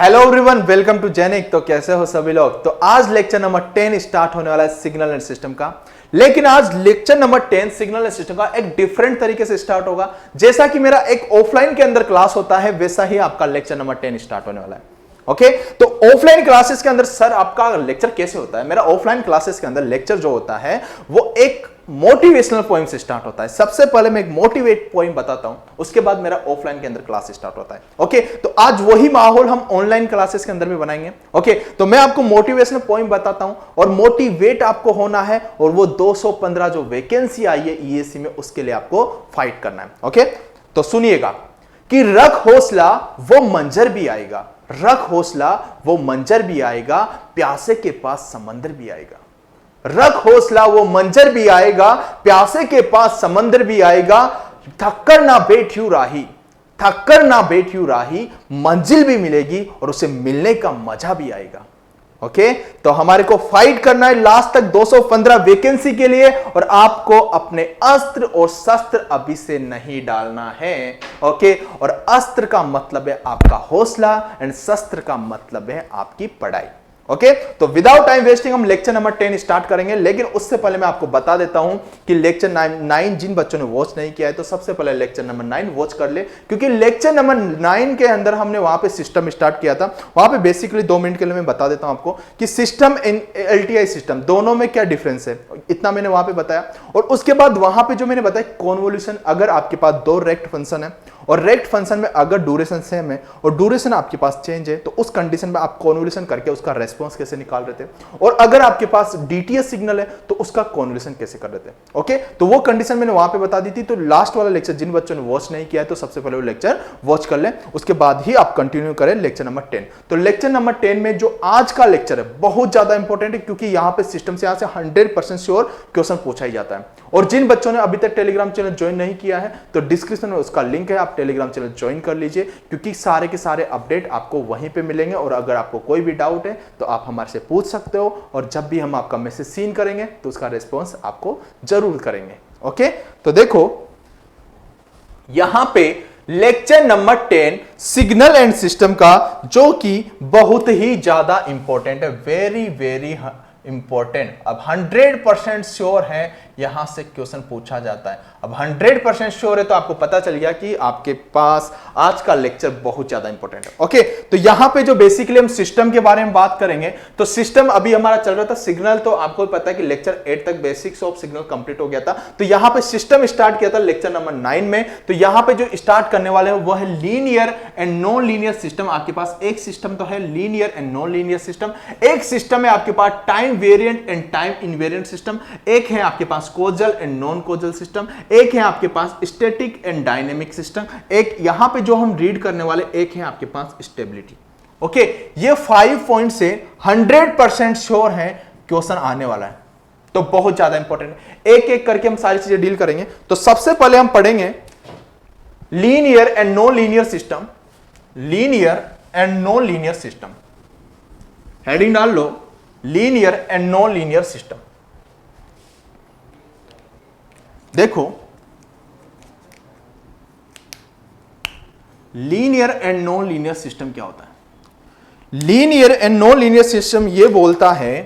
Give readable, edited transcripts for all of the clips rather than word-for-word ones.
Hello everyone, welcome to जेनिक। तो कैसे हो सभी लोग। तो आज लेक्चर नंबर 10 स्टार्ट होने वाला है सिग्नल एंड सिस्टम का। लेकिन आज lecture number 10 signal and system का एक डिफरेंट तरीके से स्टार्ट होगा। जैसा कि मेरा एक ऑफलाइन के अंदर क्लास होता है, वैसा ही आपका लेक्चर नंबर 10 स्टार्ट होने वाला है। ओके तो ऑफलाइन क्लासेस के अंदर सर आपका लेक्चर कैसे होता है। मेरा ऑफलाइन क्लासेस के अंदर लेक्चर जो होता है वो एक मोटिवेशनल पोइम से स्टार्ट होता है। सबसे पहले मैं एक मोटिवेट पोइम बताता हूं, उसके बाद मेरा ऑफलाइन के अंदर क्लास स्टार्ट होता है। ओके तो आज वही माहौल हम ऑनलाइन क्लासेस के अंदर भी बनाएंगे। ओके तो मैं आपको मोटिवेशनल पोइम बताता हूं और मोटिवेट आपको होना है, और वो 215 जो वैकेंसी आई है ईएसी में, उसके लिए आपको फाइट करना है। ओके तो सुनिएगा कि रख हौसला वो मंजर भी आएगा, रख हौसला वो मंजर भी आएगा, प्यासे के पास समंदर भी आएगा। रख हौसला वो मंजर भी आएगा, प्यासे के पास समंदर भी आएगा। थककर ना बैठियो राही, थककर ना बैठियो राही, मंजिल भी मिलेगी और उसे मिलने का मजा भी आएगा। ओके तो हमारे को फाइट करना है लास्ट तक 215 वैकेंसी के लिए, और आपको अपने अस्त्र और शस्त्र अभी से नहीं डालना है। ओके और अस्त्र का मतलब है आपका हौसला एंड शस्त्र का मतलब है आपकी पढ़ाई। ओके तो विदाउट टाइम वेस्टिंग हम लेक्चर नंबर 10 स्टार्ट करेंगे। लेकिन उससे पहले मैं आपको बता देता हूं कि लेक्चर 9 जिन बच्चों ने वॉच नहीं किया है तो सबसे पहले लेक्चर नंबर 9 वॉच कर ले, क्योंकि लेक्चर नंबर 9 के अंदर हमने वहां पे सिस्टम स्टार्ट किया था। वहां पे बेसिकली 2 मिनट के लिए मैं बता देता हूं आपको कि सिस्टम एंड एलटीआई सिस्टम दोनों में क्या डिफरेंस है, इतना मैंने वहां पे बताया। और उसके बाद वहां पे जो मैंने बताया कॉन्वोल्यूशन, अगर आपके पास 2 रेक्ट फंक्शन है और रेक्ट फंक्शन में अगर ड्यूरेशन सेम है और ड्यूरेशन आपके पास चेंज है, तो उस कंडीशन में आप कॉन्वोल्यूशन करके उसका रेस्पॉन्स कैसे निकाल रहे थे, और अगर आपके पास डीटीएस सिग्नल है तो उसका कॉन्वोल्यूशन कैसे कर रहे थे। ओके तो वो कंडीशन मैंने वहां पे बता दी थी। तो लास्ट वाला लेक्चर जिन बच्चों ने वॉच नहीं किया है तो सबसे पहले वो लेक्चर वॉच कर ले, उसके बाद ही आप कंटिन्यू करें लेक्चर नंबर 10। तो लेक्चर नंबर 10 में जो आज का लेक्चर है बहुत ज्यादा इंपॉर्टेंट है, क्योंकि यहां पे सिस्टम से 100% श्योर क्वेश्चन पूछा ही जाता है। और जिन बच्चों ने अभी तक टेलीग्राम चैनल ज्वाइन नहीं किया है तो डिस्क्रिप्शन में उसका लिंक है, आप टेलीग्राम चैनल ज्वाइन कर लीजिए, क्योंकि सारे के सारे अपडेट आपको वहीं पे मिलेंगे। और अगर आपको कोई भी डाउट है तो आप हमारे से पूछ सकते हो, और जब भी हम आपका मैसेज सीन करेंगे तो उसका रिस्पॉन्स आपको जरूर करेंगे। ओके तो देखो यहां पे lecture number 10 signal and system का, जो कि बहुत ही ज्यादा इंपॉर्टेंट है, वेरी वेरी इंपॉर्टेंट। अब 100% श्योर है यहां से क्वेश्चन पूछा जाता है। अब 100% श्योर है तो आपको पता चल गया कि आपके पास आज का लेक्चर बहुत ज्यादा इंपॉर्टेंट है। ओके तो यहां पे जो बेसिकली हम सिस्टम के बारे में बात करेंगे, तो सिस्टम अभी हमारा चल रहा था सिग्नल, तो आपको पता है कि लेक्चर 8 तक बेसिक्स ऑफ सिग्नल कंप्लीट हो गया था। तो यहां पे सिस्टम स्टार्ट किया था लेक्चर नंबर 9 में। तो यहां पे जो स्टार्ट करने वाले हैं वो है linear and non linear system. आपके पास एक सिस्टम तो है linear and non linear system, एक सिस्टम है आपके पास time variant and time invariant system, एक है आपके पास causal and non causal system, एक है आपके पास स्टैटिक एंड डायनेमिक सिस्टम, एक यहां पे जो हम रीड करने वाले एक है आपके पास स्टेबिलिटी। ओके ये 5 पॉइंट से 100% श्योर है क्वेश्चन आने वाला है, तो बहुत ज्यादा इंपॉर्टेंट है। एक एक करके हम सारी चीजें डील करेंगे। तो सबसे पहले हम पढ़ेंगे linear and non linear system, linear and non linear system. Heading डाल लो linear and non linear system. देखो linear and non linear system क्या होता है। Linear and non linear system ये बोलता है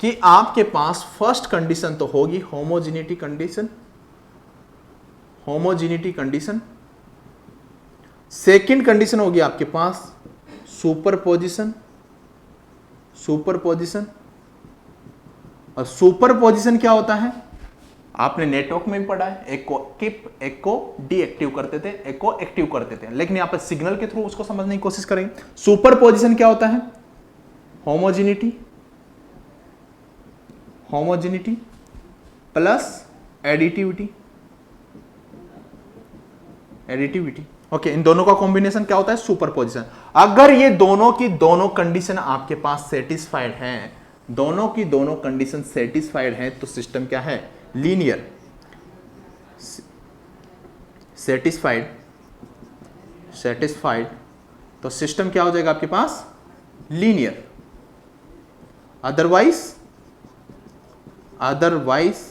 कि आपके पास फर्स्ट कंडीशन तो होगी homogeneity condition, homogeneity condition. Second condition होगी आपके पास सुपरपोजिशन, सुपरपोजिशन। और सुपरपोजिशन क्या होता है आपने नेटवर्क में भी पढ़ा है, एक को कीप एक को डीएक्टिव करते थे, एक को एक्टिव करते थे, लेकिन यहां पर सिग्नल के थ्रू उसको समझने की कोशिश करेंगे। सुपरपोजिशन क्या होता है homogeneity, homogeneity plus additivity, additivity. Okay in दोनों का कॉम्बिनेशन क्या होता है सुपरपोजिशन। अगर ये दोनों की दोनों कंडीशन आपके पास सेटिस्फाइड हैं, दोनों की दोनों कंडीशन सेटिस्फाइड हैं, तो सिस्टम क्या है लीनियर। सेटिस्फाइड, सेटिस्फाइड तो सिस्टम क्या हो जाएगा आपके पास लीनियर। अदरवाइज, अदरवाइज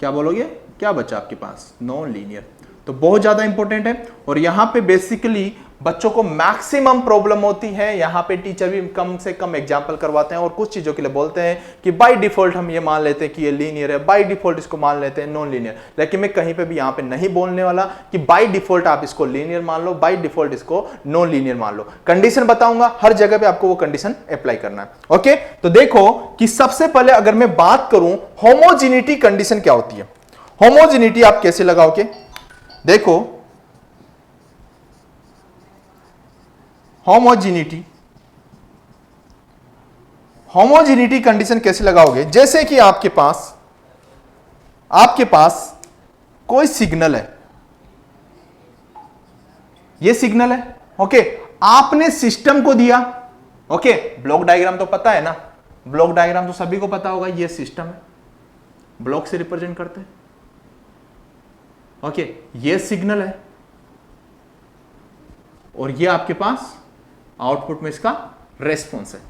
क्या बोलोगे, क्या बचा आपके पास नॉन लीनियर। तो बहुत ज्यादा इंपॉर्टेंट है। और यहां पे बेसिकली बच्चों को मैक्सिमम प्रॉब्लम होती है। यहां पे टीचर भी कम से कम एग्जांपल करवाते हैं और कुछ चीजों के लिए बोलते हैं कि बाय डिफॉल्ट हम ये मान लेते हैं कि ये लीनियर है, बाय डिफॉल्ट इसको मान लेते हैं नॉन लीनियर। लेकिन मैं कहीं पे भी यहां पे नहीं बोलने वाला कि बाय डिफॉल्ट आप इसको लीनियर मान लो, बाय डिफॉल्ट इसको नॉन लीनियर मान लो। कंडीशन बताऊंगा, हर जगह पे आपको वो कंडीशन अप्लाई करना है। ओके, तो देखो कि सबसे पहले अगर मैं बात करूं होमोजेनिटी कंडीशन क्या होती है। होमोजेनिटी आप कैसे लगाओगे, देखो होमोजेनिटी कंडीशन कैसे लगाओगे। जैसे कि आपके पास कोई सिग्नल है, ये सिग्नल है, ओके, आपने सिस्टम को दिया, ओके, ब्लॉक डायग्राम तो पता है ना, ब्लॉक डायग्राम तो सभी को पता होगा, ये सिस्टम है, ब्लॉक से रिप्रेजेंट करते हैं, ओके, ये सिग्नल है और ये आपके पास आउटपुट में इसका रेस्पॉन्स है।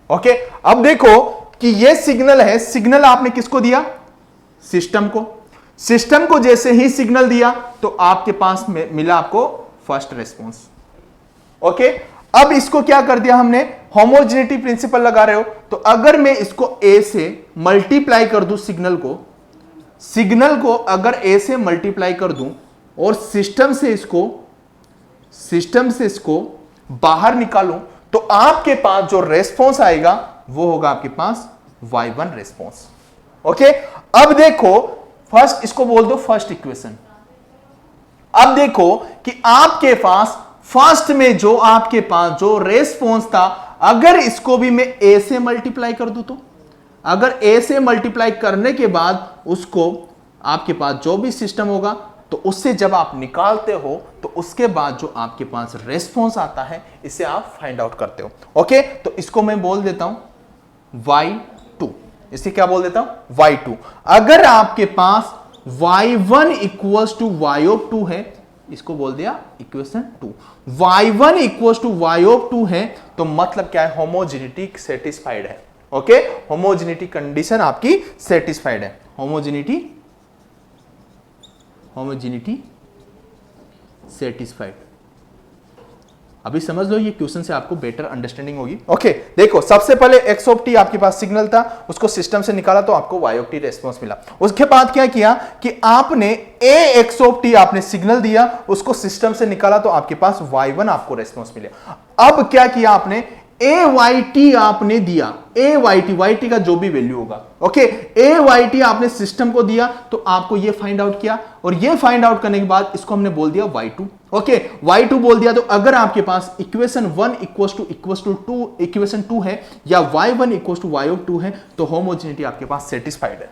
ओके, अब देखो कि ये सिग्नल है, सिग्नल आपने किसको दिया, सिस्टम को। सिस्टम को जैसे ही सिग्नल दिया तो आपके पास मिला आपको फर्स्ट रेस्पॉन्स। ओके, अब इसको क्या कर दिया हमने, होमोजेनिटी प्रिंसिपल लगा रहे हो, तो अगर मैं इसको ए से मल्टीप्लाई कर दूं, सिग्नल को अगर ए से मल्टीप्लाई कर दूं और सिस्टम से इसको बाहर निकालूं, तो आपके पास जो रेस्पॉन्स आएगा वो होगा आपके पास y1 रेस्पॉन्स। ओके, अब देखो फर्स्ट, इसको बोल दो फर्स्ट इक्वेशन। अब देखो कि आपके पास फर्स्ट में जो आपके पास जो रेस्पॉन्स था, अगर इसको भी मैं a से मल्टीप्लाई कर दूं, तो अगर a से मल्टीप्लाई करने के बाद उसको आपके पास जो भी सिस्टम होगा, तो उससे जब आप निकालते हो तो उसके बाद जो आपके पास रेस्पॉन्स आता है, इसे आप फाइंड आउट करते हो। ओके, तो इसको मैं बोल देता हूं y2, इसे क्या बोल देता हूं, y2। अगर आपके पास y1 इक्वल्स टू y2 है, इसको बोल दिया equation 2। y1 equals to y2 है, तो मतलब क्या है, होमोजेनिटी सेटिस्फाइड है। ओके, होमोजेनिटी कंडीशन आपकी सेटिस्फाइड है। Homogeneity satisfied. अभी समझ लो, ये क्वेश्चन से आपको बेटर अंडरस्टैंडिंग होगी। ओके, देखो सबसे पहले x ऑफ t आपके पास सिग्नल था, उसको सिस्टम से निकाला तो आपको y ऑफ t रेस्पॉन्स मिला। उसके बाद क्या किया कि आपने ax ऑफ t आपने सिग्नल दिया, उसको सिस्टम से निकाला तो आपके पास y1 आपको रेस्पॉन्स मिला। अब क्या किया आपने, ayt आपने दिया, yt का जो भी वैल्यू होगा, ओके, ayt आपने सिस्टम को दिया, तो आपको ये फाइंड आउट किया, और ये फाइंड आउट करने के बाद इसको हमने बोल दिया y2। ओके, y2 बोल दिया, तो अगर आपके पास इक्वेशन 1 इक्वल्स टू 2 इक्वेशन 2 है, या y1 इक्वल्स टू y2 है, तो होमोजेनिटी आपके पास सेटिस्फाइड है।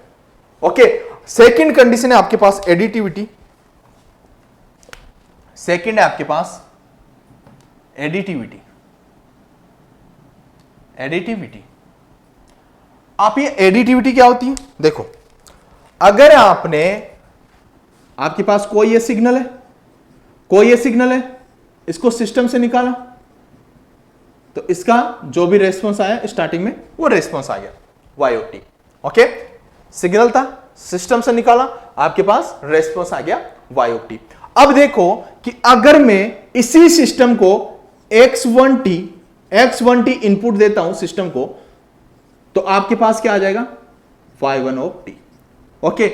ओके, सेकंड कंडीशन है आपके पास एडिटिविटी। सेकंड है आपके पास एडिटिविटी। आप ये एडिटिविटी क्या होती है, देखो अगर आपके पास कोई ये सिग्नल है, इसको सिस्टम से निकाला, तो इसका जो भी रेस्पॉन्स आया स्टार्टिंग में, वो रेस्पॉन्स आ गया y of t। Okay, signal था, सिस्टम से निकाला, आपके पास रेस्पॉन्स आ गया y ऑफ t। अब देखो कि अगर मैं इसी सिस्टम को x1t इनपुट देता हूं सिस्टम को, तो आपके पास क्या आ जाएगा, y1 of t। Okay,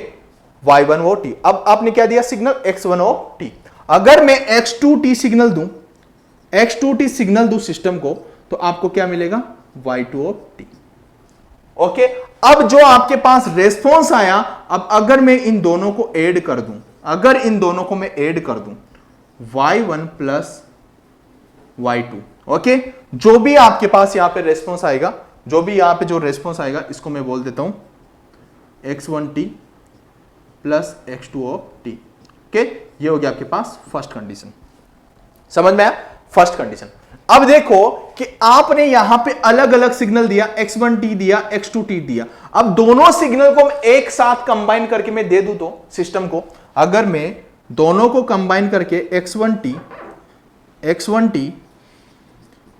y1 of t। अब आपने क्या दिया, सिग्नल x1 ऑफ t। अगर मैं x2t सिग्नल दूं सिस्टम को, तो आपको क्या मिलेगा, y2 ऑफ t। ओके, अब जो आपके पास रेस्पॉन्स आया, अब अगर मैं इन दोनों को ऐड कर दूं, y1 प्लस y2, ओके, जो भी आपके पास यहां पे रेस्पॉन्स आएगा, इसको मैं बोल देता हूं x1t plus x2 of t। Okay, ये हो गया आपके पास फर्स्ट कंडीशन। समझ में आया, फर्स्ट कंडीशन। अब देखो कि आपने यहां पे अलग अलग सिग्नल दिया, x1t दिया, x2t दिया। अब दोनों सिग्नल को एक साथ कंबाइन करके मैं दे दूं तो सिस्टम को, अगर मैं दोनों को कंबाइन करके x1t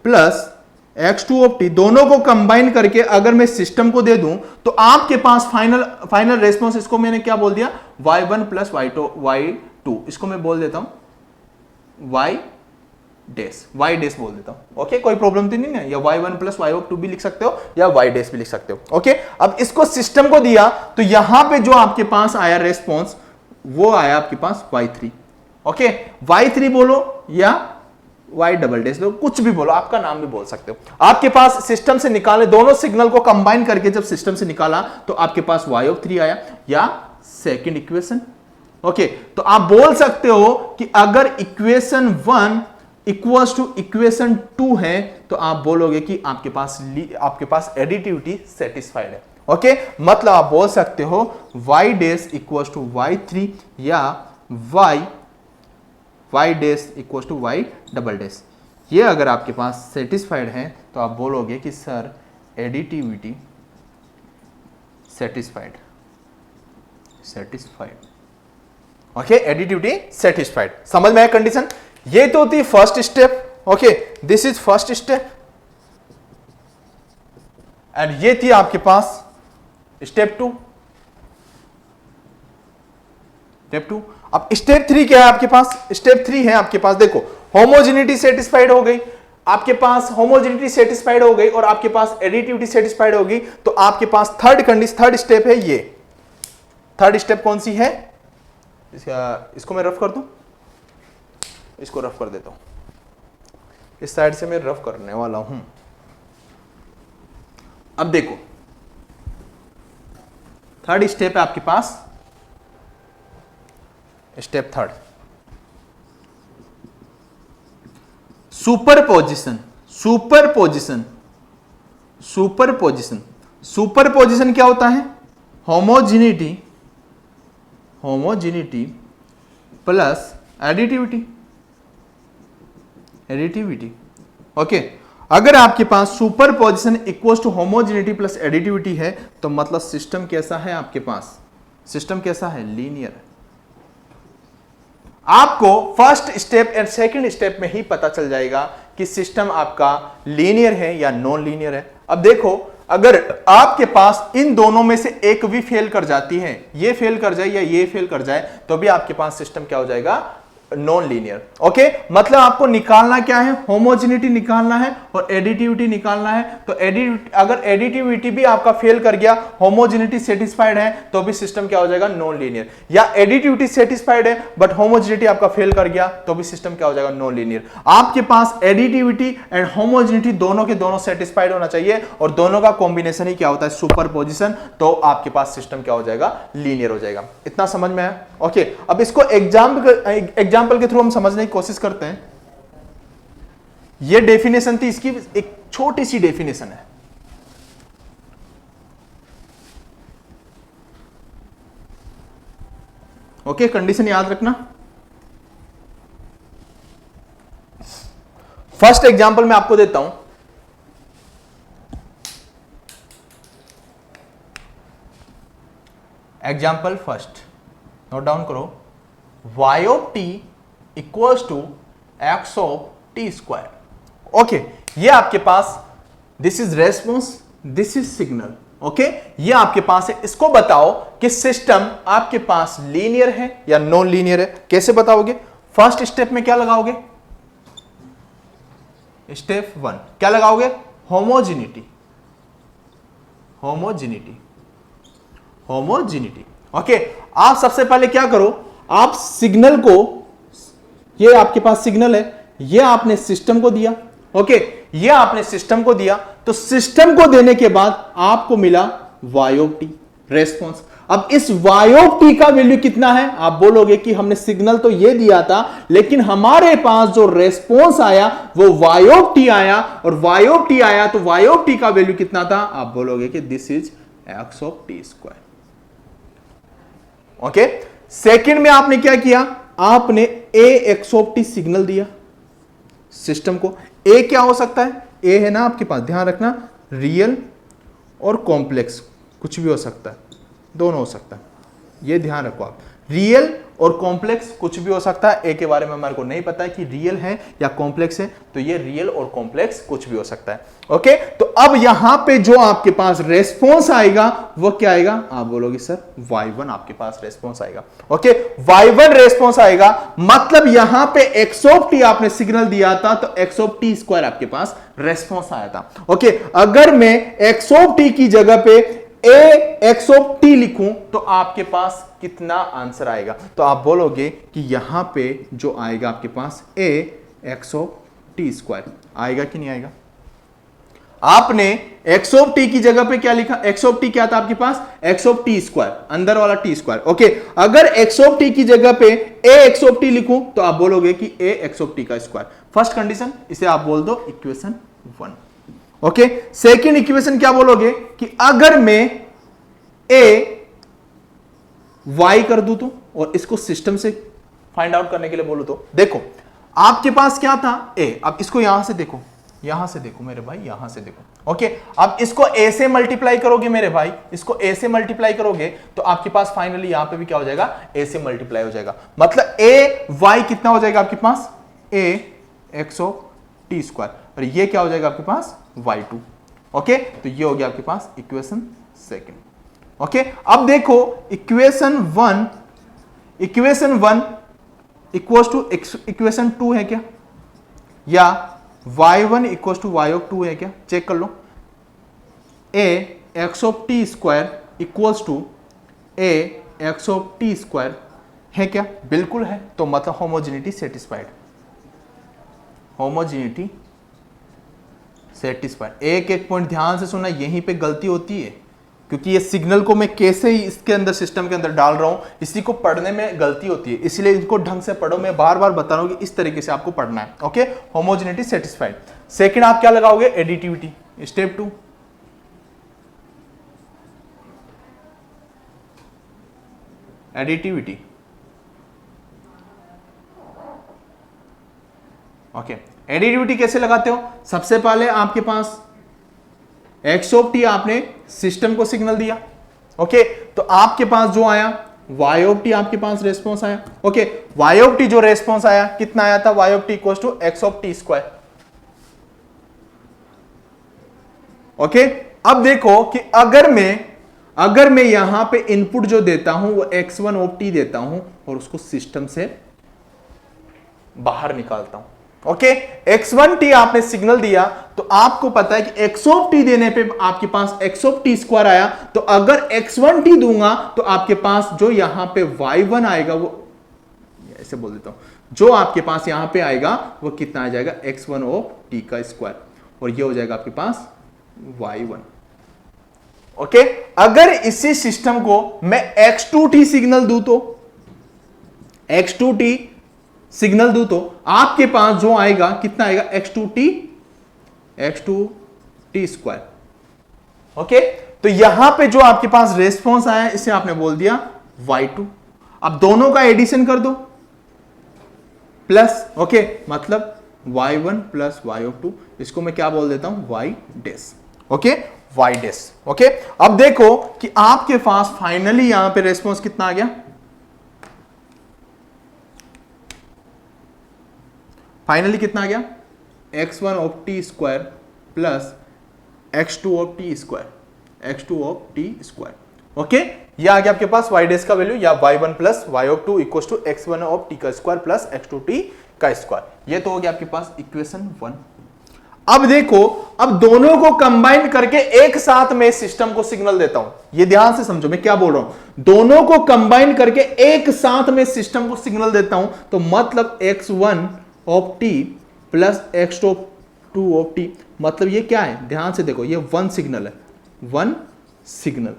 plus x2 of t दोनों को कंबाइन करके अगर मैं सिस्टम को दे दूं, तो आपके पास फाइनल रेस्पॉन्स, इसको मैंने क्या बोल दिया, y1 प्लस y2, इसको मैं बोल देता हूं डैश, y डैश बोल देता हूं। ओके, कोई प्रॉब्लम तो नहीं है, या y1 प्लस y2 भी लिख सकते हो या y डैश भी लिख सकते हो। ओके, अब इसको सिस्टम को दिया तो यहां पे जो आपके पास आया रेस्पॉन्स वो आया आपके पास y3। ओके, y3 बोलो या y डबल डैश लो, कुछ भी बोलो, आपका नाम भी बोल सकते हो। आपके पास सिस्टम से निकाले दोनों सिग्नल को कंबाइन करके जब सिस्टम से निकाला तो आपके पास y3 आया, या सेकंड इक्वेशन। ओके, तो आप बोल सकते हो कि अगर इक्वेशन 1 इक्वल्स टू इक्वेशन 2 है तो आप बोलोगे कि आपके पास एडिटिविटी सेटिस्फाइड है। ओके, मतलब आप बोल सकते हो y dash equals to y3 या y dash equals to y double dash. ये अगर आपके पास सेटिस्फाइड है तो आप बोलोगे कि sir additivity satisfied. Okay, additivity satisfied. समझ में आया कंडीशन? ये तो होती है first step. Okay, this is first step and ये थी आपके पास स्टेप 2। अब स्टेप 3 क्या है आपके पास? स्टेप 3 है आपके पास, देखो होमोजेनिटी सेटिस्फाइड हो गई, आपके पास होमोजेनिटी सेटिस्फाइड हो गई और आपके पास एडिटिविटी सेटिस्फाइड हो गई, तो आपके पास थर्ड स्टेप है ये। थर्ड स्टेप कौन सी है? इसको मैं रफ कर दूं, इसको रफ कर देता हूं, इस साइड से मैं रफ करने वाला हूं। अब देखो थर्ड स्टेप है आपके पास, स्टेप थर्ड, सुपरपोजिशन। सुपरपोजिशन क्या होता है? Homogeneity plus additivity. ओके, अगर आपके पास superposition equals to homogeneity plus additivity है तो मतलब सिस्टम कैसा है आपके पास? सिस्टम कैसा है? लीनियर। आपको first step and second step में ही पता चल जाएगा कि सिस्टम आपका लीनियर है या नॉन लीनियर है। अब देखो, अगर आपके पास इन दोनों में से एक भी फेल कर जाती है, ये फेल कर जाए या ये फेल कर जाए, तो भी आपके पास सिस्टम क्या हो जाएगा? Non linear. ओके, मतलब आपको निकालना क्या है? होमोजेनिटी निकालना है और एडिटिविटी निकालना है। तो अगर एडिटिविटी भी आपका फेल कर गया, होमोजेनिटी सेटिस्फाइड है, तो भी सिस्टम क्या हो जाएगा? Non linear. या एडिटिविटी सेटिस्फाइड है बट होमोजेनिटी आपका फेल कर गया, तो भी सिस्टम क्या हो जाएगा? Non linear. आपके पास एडिटिविटी एंड होमोजेनिटी दोनों के दोनों सेटिस्फाइड होना चाहिए और दोनों का कॉम्बिनेशन ही क्या होता है? सुपरपोजिशन। तो आपके पास सिस्टम क्या हो जाएगा? लीनियर हो जाएगा। इतना समझ में आया? ओके, अब इसको एग्जाम्पल के थ्रू हम समझने की कोशिश करते हैं। यह डेफिनेशन थी, इसकी एक छोटी सी डेफिनेशन है। ओके, कंडीशन याद रखना। फर्स्ट एग्जाम्पल मैं आपको देता हूं। एग्जाम्पल फर्स्ट, नोट डाउन करो। y of t equals to x of t square. Okay, ये आपके पास this is response, this is signal. Okay, ये आपके पास है। इसको बताओ कि सिस्टम आपके पास लीनियर है या नॉन लीनियर है। कैसे बताओगे? फर्स्ट स्टेप में क्या लगाओगे? स्टेप 1 क्या लगाओगे? होमोजेनिटी। ओके, आप सबसे पहले क्या करो? आप सिग्नल को, ये आपके पास सिग्नल है, ये आपने सिस्टम को दिया। ओके, ये आपने सिस्टम को दिया, तो सिस्टम को देने के बाद आपको मिला y ऑफ t रेस्पॉन्स। अब इस y ऑफ t का वैल्यू कितना है? आप बोलोगे कि हमने सिग्नल तो ये दिया था, लेकिन हमारे पास जो रेस्पॉन्स आया वो y ऑफ t आया, और y ऑफ t आया तो y ऑफ t का वैल्यू कितना था? आप बोलोगे कि this is x of t square. Okay, second में आपने क्या किया? आपने a x of t signal दिया सिस्टम को। a क्या हो सकता है? a है ना आपके पास, ध्यान रखना, रियल और कॉम्प्लेक्स, कुछ भी हो सकता है, दोनों हो सकता है, ये ध्यान रखो आप। रियल और कॉम्प्लेक्स कुछ भी हो सकता है। ए के बारे में हमारे को नहीं पता है कि रियल है या कॉम्प्लेक्स है, तो ये रियल और कॉम्प्लेक्स कुछ भी हो सकता है। ओके, तो अब यहां पे जो आपके पास रेस्पॉन्स आएगा वो क्या आएगा, आप बोलोगे सर y1 आपके पास रेस्पॉन्स आएगा। ओके, y1 रेस्पॉन्स आएगा, मतलब यहां पे x ऑफ t आपने सिग्नल दिया था तो x ऑफ t स्क्वायर आपके पास रेस्पॉन्स आया था। ओके, अगर मैं x ऑफ t की जगह पे a x ऑफ t लिखूं तो आपके पास कितना आंसर आएगा, तो आप बोलोगे कि यहां पे जो आएगा आपके पास a x of t square आएगा कि नहीं आएगा। आपने x ऑफ t की जगह पे क्या लिखा, x ऑफ t क्या था आपके पास, x ऑफ t स्क्वायर, अंदर वाला t स्क्वायर। ओके, अगर x ऑफ t की जगह पे a x ऑफ t लिखूं तो आप बोलोगे कि a x ऑफ t का स्क्वायर। फर्स्ट कंडीशन, इसे आप बोल दो इक्वेशन 1। ओके, सेकंड इक्वेशन क्या बोलोगे कि अगर मैं a y कर दूं तो, और इसको सिस्टम से फाइंड आउट करने के लिए बोलूं तो, देखो आपके पास क्या था a, अब इसको यहां से देखो, यहां से देखो मेरे भाई, यहां से देखो। ओके, अब इसको a से मल्टीप्लाई करोगे मेरे भाई, इसको a से मल्टीप्लाई करोगे तो आपके पास फाइनली यहां पे भी क्या हो जाएगा, a से मल्टीप्लाई हो जाएगा, मतलब a y कितना हो जाएगा आपके पास, a x of t square, और ये क्या हो जाएगा आपके पास y2। ओके, तो ये हो गया आपके पास इक्वेशन सेकंड। ओके, अब देखो इक्वेशन 1 इक्वल्स टू इक्वेशन 2 है क्या, या y1 equals to y of 2 है क्या, चेक कर लो। a x of t square equals to a x of t square है क्या, बिल्कुल है, तो मतलब होमोजेनिटी सेटिस्फाइड, होमोजेनिटी सेटिस्फाइड। एक एक पॉइंट ध्यान से सुनना, यहीं पे गलती होती है, क्योंकि ये सिग्नल को मैं कैसे ही इसके अंदर सिस्टम के अंदर डाल रहा हूं, इसी को पढ़ने में गलती होती है, इसलिए इनको ढंग से पढ़ो। मैं बार बार बता रहा हूं कि इस तरीके से आपको पढ़ना है। Okay, homogeneity satisfied. सेकंड आप क्या लगाओगे, additivity, step 2। Additivity, okay, additivity कैसे लगाते हो, सबसे पहले आपके पास x ऑफ t आपने सिस्टम को सिग्नल दिया। ओके, तो आपके पास जो आया y ऑफ t आपके पास रेस्पॉन्स आया। ओके, y ऑफ t जो रेस्पॉन्स आया कितना आया था, y of t equals to x of t square. Okay, अब देखो कि अगर मैं यहां पे इनपुट जो देता हूं वो x1 ऑफ t देता हूं और उसको सिस्टम से बाहर निकालता हूं। ओके, x1t आपने सिग्नल दिया तो आपको पता है कि x ऑफ t देने पे आपके पास x ऑफ t स्क्वायर आया, तो अगर x1t दूंगा तो आपके पास जो यहां पे y1 आएगा, वो ऐसे बोल देता हूं, जो आपके पास यहां पे आएगा वो कितना आ जाएगा, x1 ऑफ t का स्क्वायर, और ये हो जाएगा आपके पास y1। ओके, अगर इसी सिस्टम को मैं x2t सिग्नल दूं तो, x2t सिग्नल दूं तो आपके पास जो आएगा कितना आएगा, x2t स्क्वायर। ओके, तो यहां पे जो आपके पास रेस्पॉन्स आया इसे आपने बोल दिया y2। अब दोनों का एडिशन कर दो प्लस, ओके, मतलब y1 प्लस y ऑफ 2, इसको मैं क्या बोल देता हूं, y dash. Okay, y dash. Okay, अब देखो कि आपके पास फाइनली यहां पे रेस्पॉन्स कितना आ गया, फाइनली कितना आ गया, x1 of t square plus x2 of t square, x2 of t square. Okay, ये आ गया आपके पास y डैश का वैल्यू, या y1 plus y of 2 equals to x1 of t का स्क्वायर प्लस x2t का स्क्वायर। ये तो हो गया आपके पास इक्वेशन 1। अब देखो, अब दोनों को कंबाइन करके एक साथ में सिस्टम को सिग्नल देता हूं, ये ध्यान से समझो मैं क्या बोल रहा हूं, दोनों को कंबाइन करके एक साथ में सिस्टम को सिग्नल देता हूं, तो मतलब x1 of t plus x2 of t, मतलब ये क्या है, ध्यान से देखो, ये वन सिग्नल है, वन सिग्नल,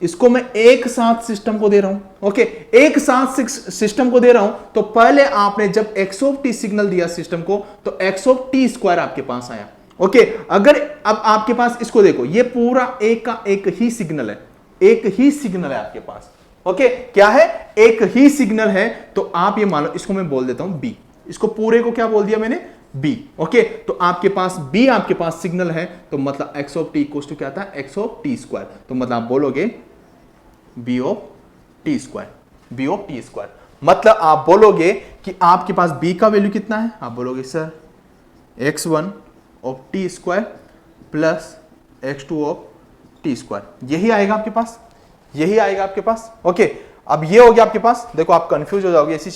इसको मैं एक साथ सिस्टम को दे रहा हूं। ओके, एक साथ सिस्टम को दे रहा हूं, तो पहले आपने जब x ऑफ t सिग्नल दिया सिस्टम को तो x ऑफ t स्क्वायर आपके पास आया। ओके, अगर अब आपके पास इसको देखो, ये पूरा एक का एक ही सिग्नल है, एक ही सिग्नल है आपके पास। ओके, क्या है, एक ही सिग्नल है, तो आप ये मान लो, इसको मैं बोल देता हूं b, इसको पूरे को क्या बोल दिया मैंने, b। ओके, तो आपके पास b आपके पास सिग्नल है, तो मतलब x of t equals to क्या था, x ऑफ t स्क्वायर, तो मतलब आप बोलोगे b of t square, b of t square. मतलब आप बोलोगे कि आपके पास b का वैल्यू कितना है, आप बोलोगे sir x1 of t square plus x2 of t square, यही आएगा आपके पास, यही आएगा आपके पास। ओके, अब ये हो गया आपके पास। देखो आप कंफ्यूज हो जाओगे ऐसी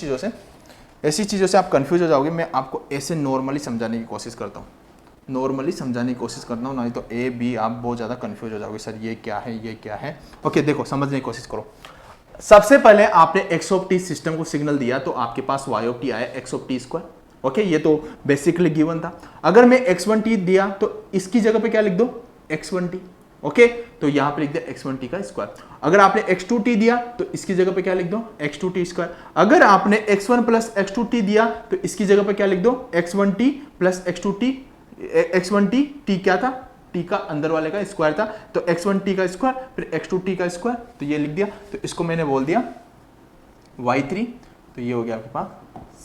चीजों से आप कंफ्यूज हो जाओगे। मैं आपको ऐसे नॉर्मली समझाने की कोशिश करता हूँ, नॉर्मली समझाने की कोशिश करता हूँ, नहीं तो ए बी आप बहुत ज़्यादा कंफ्यूज हो जाओगे, सर ये क्या है, ये क्या है। ओके देखो समझने की कोशिश करो। सबसे पहले आपने एक्स ऑफ टी सिस्टम को सिग्नल दिया तो आपके पास वाई ऑफ टी आया x of t square. Okay, ये तो बेसिकली गिवन था। अगर मैं x1t दिया तो इसकी जगह पे क्या लिख दो, x1t। ओके, तो यहां पे लिख दे x1t का स्क्वायर। अगर आपने x2t दिया तो इसकी जगह पे क्या लिख दो, x2t स्क्वायर। अगर आपने x1 प्लस x2t दिया तो इसकी जगह पे क्या लिख दो, x1t plus x2t। x1t t क्या था, t का अंदर वाले का स्क्वायर था, तो x1t का स्क्वायर फिर x2t का स्क्वायर, तो ये लिख दिया। तो इसको मैंने बोल दिया y3, तो ये हो गया आपके पास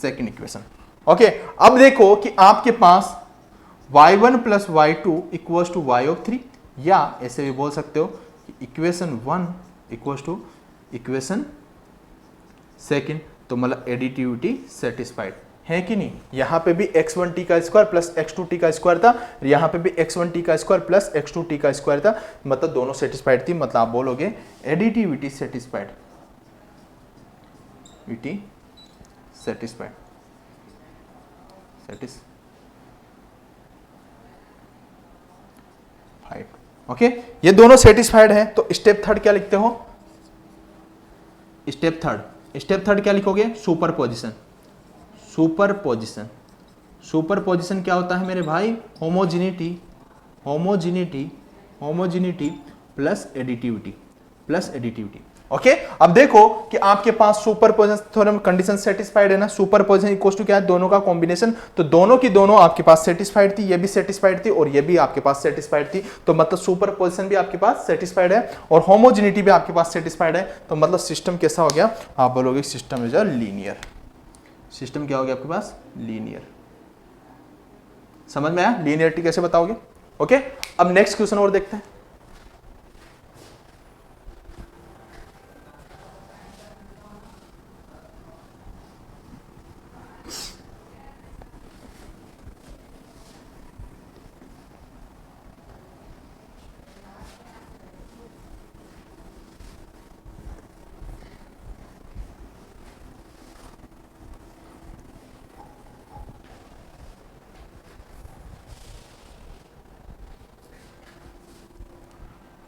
सेकंड इक्वेशन। ओके, अब देखो कि आपके पास y1 plus y2 equals to y of 3, या ऐसे भी बोल सकते हो कि equation 1 equals to equation second. तो मतलब एडिटिविटी सेटिस्फाइड है कि नहीं। यहां पे भी x1t का स्क्वायर प्लस x2t का स्क्वायर था, यहां पे भी x1t का स्क्वायर प्लस x2t का स्क्वायर था, मतलब दोनों सेटिस्फाइड थी। मतलब आप बोलोगे एडिटिविटी सेटिस्फाइड, सेटिस्फाइड, ओके, ये दोनों सेटिस्फाइड है। तो स्टेप थर्ड क्या लिखते हो, स्टेप थर्ड क्या लिखोगे, सुपरपोजिशन। सुपरपोजिशन क्या होता है मेरे भाई, होमोजेनिटी प्लस एडिटिविटी। ओके, अब देखो कि आपके पास सुपरपोजिशन थ्योरम कंडीशन सेटिस्फाइड है ना। सुपरपोजिशन इक्वल्स टू क्या है, दोनों का कॉम्बिनेशन। तो दोनों की दोनों आपके पास सेटिस्फाइड थी, ये भी सेटिस्फाइड थी और ये भी आपके पास सेटिस्फाइड थी। तो मतलब सुपरपोजिशन भी आपके पास सेटिस्फाइड है और होमोजेनिटी भी आपके पास सेटिस्फाइड है। तो मतलब सिस्टम कैसा हो गया, आप बोलोगे system is a linear. System क्या हो गया आपके पास, लीनियर। समझ में आया, लीनियरिटी कैसे बताओगे। ओके, अब नेक्स्ट क्वेश्चन और देखते हैं।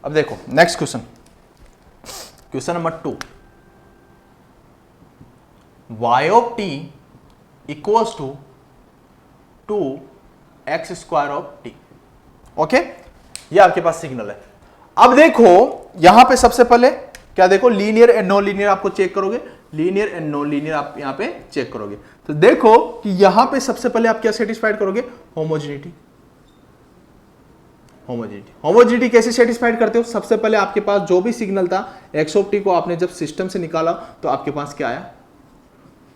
अब देखो next question number 2, y of t equals to 2x square of t। Okay, ये आपके पास सिग्नल है। अब देखो यहां पे सबसे पहले क्या देखो, लीनियर एंड नॉन लीनियर आपको चेक करोगे, लीनियर एंड नॉन लीनियर आप यहां पे चेक करोगे। तो देखो कि यहां पे सबसे पहले आप क्या सेटिस्फाइड करोगे, होमोजेनिटी कैसे सेटिस्फाइड करते हो, सबसे पहले आपके पास जो भी सिग्नल था x ऑफ टी को आपने जब सिस्टम से निकाला तो आपके पास क्या आया,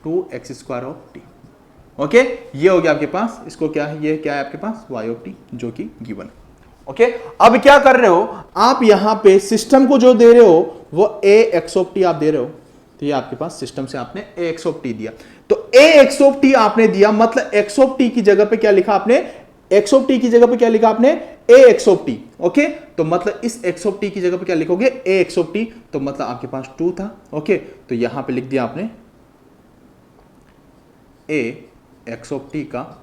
2x square of t. Okay, ये हो गया आपके पास, इसको क्या है, ये क्या है आपके पास y ऑफ टी जो कि गिवन है। ओके, अब क्या कर रहे हो आप, यहां पे सिस्टम को जो दे रहे हो वो ax ऑफ टी आप दे रहे हो। तो ये आपके पास सिस्टम से आपने ax ऑफ टी दिया, तो ax ऑफ टी आपने दिया, मतलब x ऑफ टी की जगह पे क्या लिखा आपने, x ऑफ टी की जगह पे क्या लिखा आपने, ax ऑफ टी। ओके, तो मतलब इस x ऑफ टी की जगह पे क्या लिखोगे, ax ऑफ टी। तो मतलब आपके पास 2 था। ओके, तो यहां पे लिख दिया आपने ax ऑफ टी का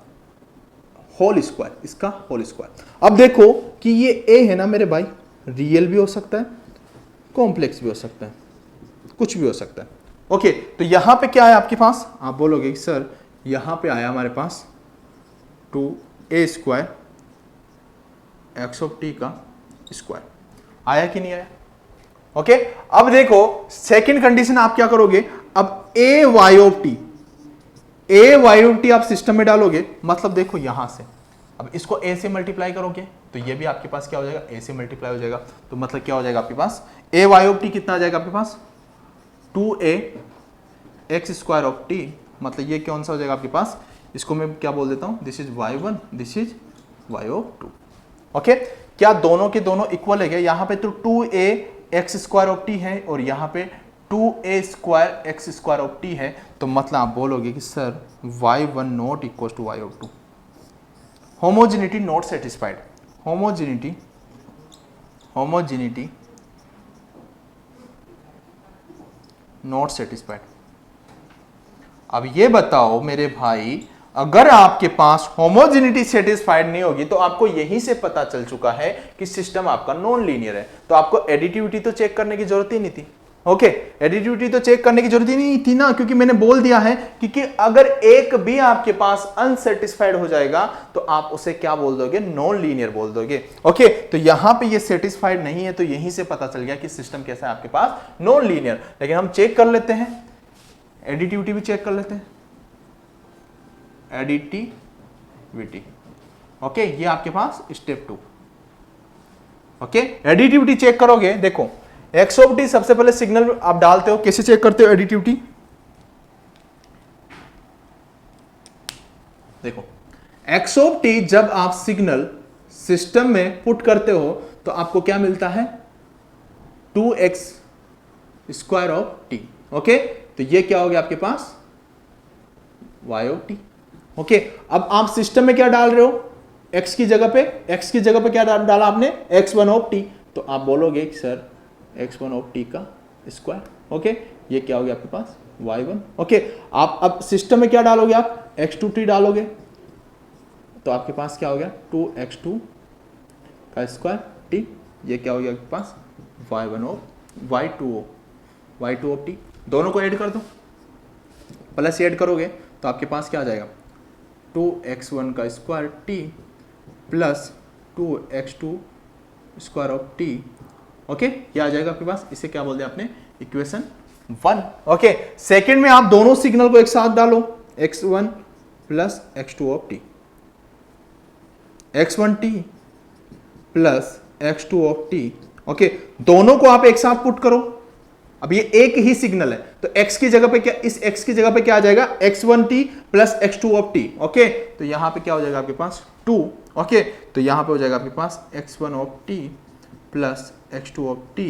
होल स्क्वायर, इसका होल स्क्वायर। अब देखो कि ये a है ना मेरे भाई, रियल भी हो सकता है, कॉम्प्लेक्स भी हो सकता है, कुछ भी हो सकता है। ओके, तो यहां पे क्या है आपके पास, आप बोलोगे सर यहां पे आया हमारे पास 2a square x of t का स्क्वायर, आया कि नहीं आया। ओके, अब देखो सेकंड कंडीशन आप क्या करोगे, अब a y ऑफ टी आप सिस्टम में डालोगे, मतलब देखो यहां से अब इसको a से मल्टीप्लाई करोगे तो ये भी आपके पास क्या हो जाएगा, a से मल्टीप्लाई हो जाएगा। तो मतलब क्या हो जाएगा आपके पास, a y ऑफ टी कितना आ जाएगा आपके पास, 2a x square of T. मतलब ये कौन सा हो जाएगा आपके पास, इसको मैं क्या बोल देता हूं, this is y1, this is y of 2। Okay, क्या दोनों के दोनों इक्वल है क्या, यहां पे तो 2a x square of t है और यहां पे 2a² x² ऑफ t है, तो मतलब आप बोलोगे कि sir y1 not equal to y2। Homogeneity not satisfied, homogeneity not satisfied. अब ये बताओ मेरे भाई, अगर आपके पास होमोजेनिटी सेटिस्फाइड नहीं होगी तो आपको यहीं से पता चल चुका है कि सिस्टम आपका नॉन लीनियर है, तो आपको एडिटिविटी तो चेक करने की जरूरत ही नहीं थी। ओके, एडिटिविटी तो चेक करने की जरूरत ही नहीं थी ना, क्योंकि मैंने बोल दिया है कि अगर एक भी आपके पास अनसेटिस्फाइड हो जाएगा तो आप उसे क्या बोल दोगे, नॉन लीनियर बोल दोगे। ओके, तो यहां पे ये सेटिस्फाइड नहीं है, तो यहीं से पता चल गया कि सिस्टम कैसा है आपके पास, नॉन लीनियर। लेकिन हम चेक कर लेते हैं, एडिटिविटी भी चेक कर लेते हैं, एडिटिविटी। ओके, ये आपके पास स्टेप 2। ओके, एडिटिविटी चेक करोगे, देखो एक्स ऑफ टी सबसे पहले सिग्नल आप डालते हो, कैसे चेक करते हो एडिटिविटी, देखो एक्स ऑफ टी जब आप सिग्नल सिस्टम में पुट करते हो तो आपको क्या मिलता है, 2x² ऑफ टी। ओके, तो ये क्या हो गया आपके पास, y ऑफ टी। ओके, अब आप सिस्टम में क्या डाल रहे हो, x की जगह पे क्या डाला आपने, x1 ऑफ टी, तो आप बोलोगे कि सर x1 ऑफ टी का स्क्वायर। ओके, ये क्या हो गया आपके पास, y1। ओके, आप अब सिस्टम में क्या डालोगे, आप x2t डालोगे, तो आपके पास क्या हो गया, 2x2 का स्क्वायर t, ये क्या हो गया आपके पास, y2 ऑफ टी। दोनों को ऐड कर दो, प्लस ऐड करोगे तो आपके पास क्या आ जाएगा, 2x1 का square t plus 2x2 square of t। Okay, ये आ जाएगा आपके पास, इसे क्या बोल दिया आपने, इक्वेशन 1। ओके, सेकंड में आप दोनों सिग्नल को एक साथ डालो, x1 plus x2 of t, x1t plus x2 of t। Okay, दोनों को आप एक साथ पुट करो, अब ये एक ही सिग्नल है तो x की जगह पे क्या, इस x की जगह पे क्या आ जाएगा, x1t plus x2 of t। Okay, तो यहां पे क्या हो जाएगा आपके पास 2। ओके, तो यहां पे हो जाएगा आपके पास x1 of t plus x2 of t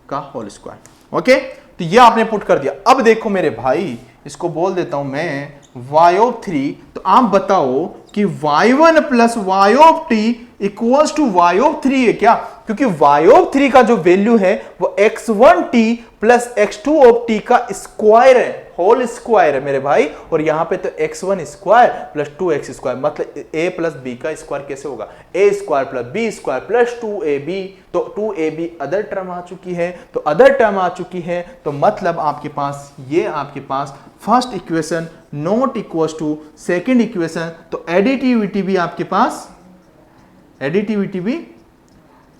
का होल स्क्वायर। ओके, तो ये आपने पुट कर दिया। अब देखो मेरे भाई, इसको बोल देता हूं मैं y ऑफ 3, तो आप बताओ कि y1 plus y of t equals to y of 3 है क्या, क्योंकि y ऑफ 3 का जो वैल्यू है वो x1t plus x2 of t का स्क्वायर है, होल स्क्वायर है मेरे भाई, और यहां पे तो x1 square plus 2x square, मतलब a प्लस b का स्क्वायर कैसे होगा, a square plus b square plus 2ab, तो 2ab अदर टर्म आ चुकी है, तो अदर टर्म आ चुकी है, तो मतलब आपके पास ये आपके पास first equation not equal to second equation, तो एडिटिविटी भी आपके पास, एडिटिविटी भी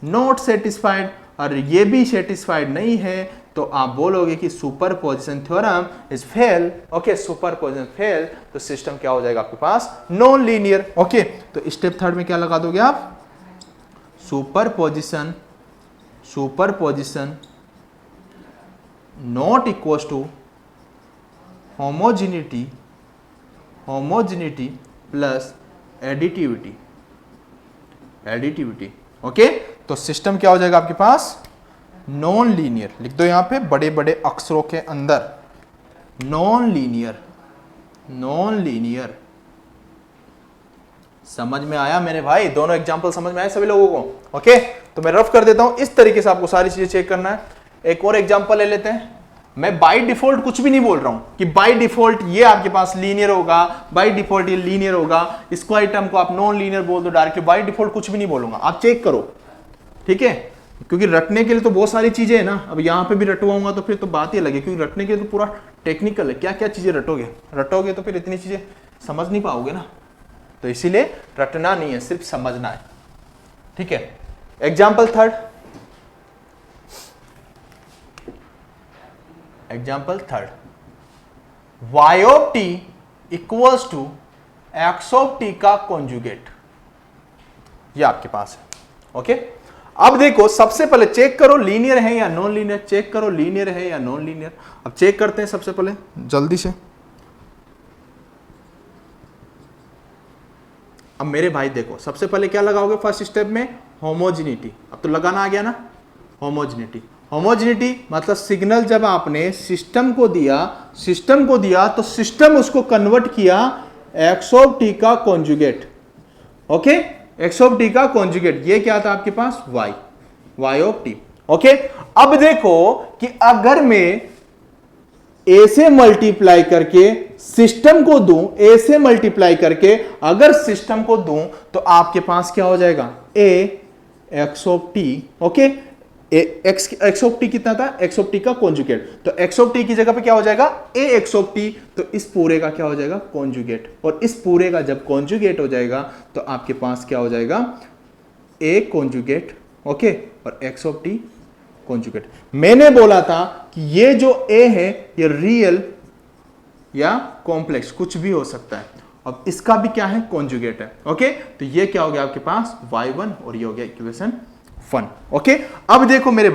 नॉट सेटिस्फाइड और ये भी सेटिस्फाइड नहीं है, तो आप बोलोगे कि superposition theorem is fail. Okay, superposition fail, तो सिस्टम क्या हो जाएगा आपके पास, नॉन लीनियर। ओके, तो स्टेप थर्ड में क्या लगा दोगे आप, superposition not equal to homogeneity plus additivity. Okay, तो सिस्टम क्या हो जाएगा आपके पास, नॉन लीनियर। लिख दो यहां पे बड़े बड़े अक्षरों के अंदर, नॉन लीनियर। समझ में आया मेरे भाई, दोनों एग्जांपल समझ में आए सभी लोगों को। ओके, तो मैं रफ कर देता हूं, इस तरीके से आपको सारी चीजें चेक करना है। एक और एग्जांपल ले लेते हैं, मैं बाय डिफॉल्ट कुछ भी नहीं बोल रहा हूं कि बाय डिफॉल्ट ये आपके पास लीनियर होगा, बाय डिफॉल्ट ये लीनियर होगा, इसको आइटम को आप नॉन लीनियर बोल दो डायरेक्टली, बाय डिफॉल्ट कुछ भी नहीं बोलूंगा, आप चेक करो, ठीक है, क्योंकि रटने के लिए तो बहुत सारी चीजें है ना। अब यहां पे भी रटवाऊंगा तो फिर तो बात ही अलग है, क्योंकि रटने के लिए तो पूरा टेक्निकल है, क्या क्या चीजें रटोगे तो फिर इतनी चीजें समझ नहीं पाओगे ना, तो इसीलिए रटना नहीं है, सिर्फ समझना है, ठीक है। Example third, y of t equals to x of t का कॉन्जुगेट, ये आपके पास है। ओके, अब देखो सबसे पहले चेक करो लीनियर है या नॉन लीनियर, चेक करो लीनियर है या नॉन लीनियर। अब चेक करते हैं सबसे पहले जल्दी से। अब मेरे भाई देखो सबसे पहले क्या लगाओगे फर्स्ट स्टेप में, होमोजेनिटी। अब तो लगाना आ गया ना, होमोजेनिटी। होमोजेनिटी मतलब सिग्नल जब आपने सिस्टम को दिया तो सिस्टम उसको कन्वर्ट किया एक्स ऑफ टी का conjugate. Okay, x of t का कॉन्जुगेट, ये क्या था आपके पास वाई ऑफ टी। ओके, अब देखो कि अगर मैं ए से मल्टीप्लाई करके सिस्टम को दूं, ए से मल्टीप्लाई करके अगर सिस्टम को दूं तो आपके पास क्या हो जाएगा, a x of t. Okay, x of t कितना था, एक्स ऑफ टी का कॉन्जुगेट, तो एक्स ऑफ टी की जगह पे क्या हो जाएगा, ए एक्स ऑफ टी, तो इस पूरे का क्या हो जाएगा, कॉन्जुगेट, और इस पूरे का जब कॉन्जुगेट हो जाएगा तो आपके पास क्या हो जाएगा, ए कॉन्जुगेट, ओके, और एक्स ऑफ टी कॉन्जुगेट। मैंने बोला था कि ये जो ए है ये रियल या कॉम्प्लेक्स कुछ भी हो सकता है, अब इसका भी क्या है, कॉन्जुगेट है। ओके, तो ये क्या हो गया आपके पास y1 और ये हो गया इक्वेशन 1। ओके, अब देखो मेरे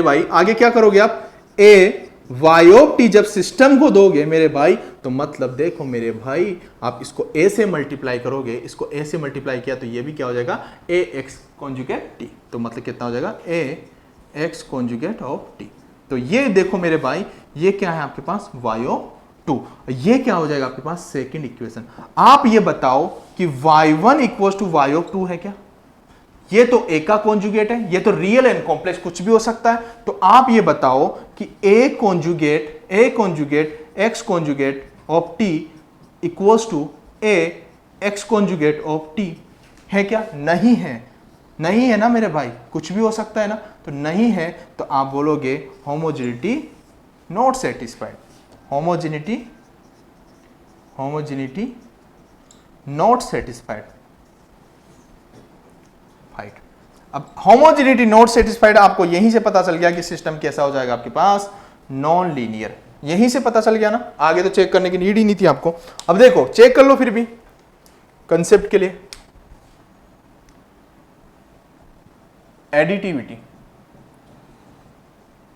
भाई, आगे क्या करोगे आप, ए y ऑफ टी जब सिस्टम को दोगे मेरे भाई, तो मतलब देखो मेरे भाई, आप इसको a से मल्टीप्लाई करोगे, इसको a से मल्टीप्लाई किया तो ये भी क्या हो जाएगा, a x कॉन्जुगेट t, तो मतलब कितना हो जाएगा, a x conjugate of t। तो ये देखो मेरे भाई, ये क्या है आपके पास, y ऑफ 2, ये क्या हो जाएगा आपके पास, सेकंड इक्वेशन। आप ये बताओ कि y1 equal to y of 2 है क्या, ये तो ए का कॉन्जुगेट है, ये तो रियल एंड कॉम्प्लेक्स कुछ भी हो सकता है, तो आप ये बताओ कि a conjugate x conjugate of t equals to a x conjugate of t है क्या, नहीं है ना मेरे भाई, कुछ भी हो सकता है ना, तो नहीं है, तो आप बोलोगे homogeneity not satisfied, homogeneity not satisfied. अब होमोजेनिटी नॉट सेटिस्फाइड आपको यहीं से पता चल गया कि सिस्टम कैसा हो जाएगा आपके पास, नॉन लीनियर, यहीं से पता चल गया ना, आगे तो चेक करने की नीड ही नहीं थी आपको। अब देखो चेक कर लो फिर भी कंसेप्ट के लिए, एडिटिविटी।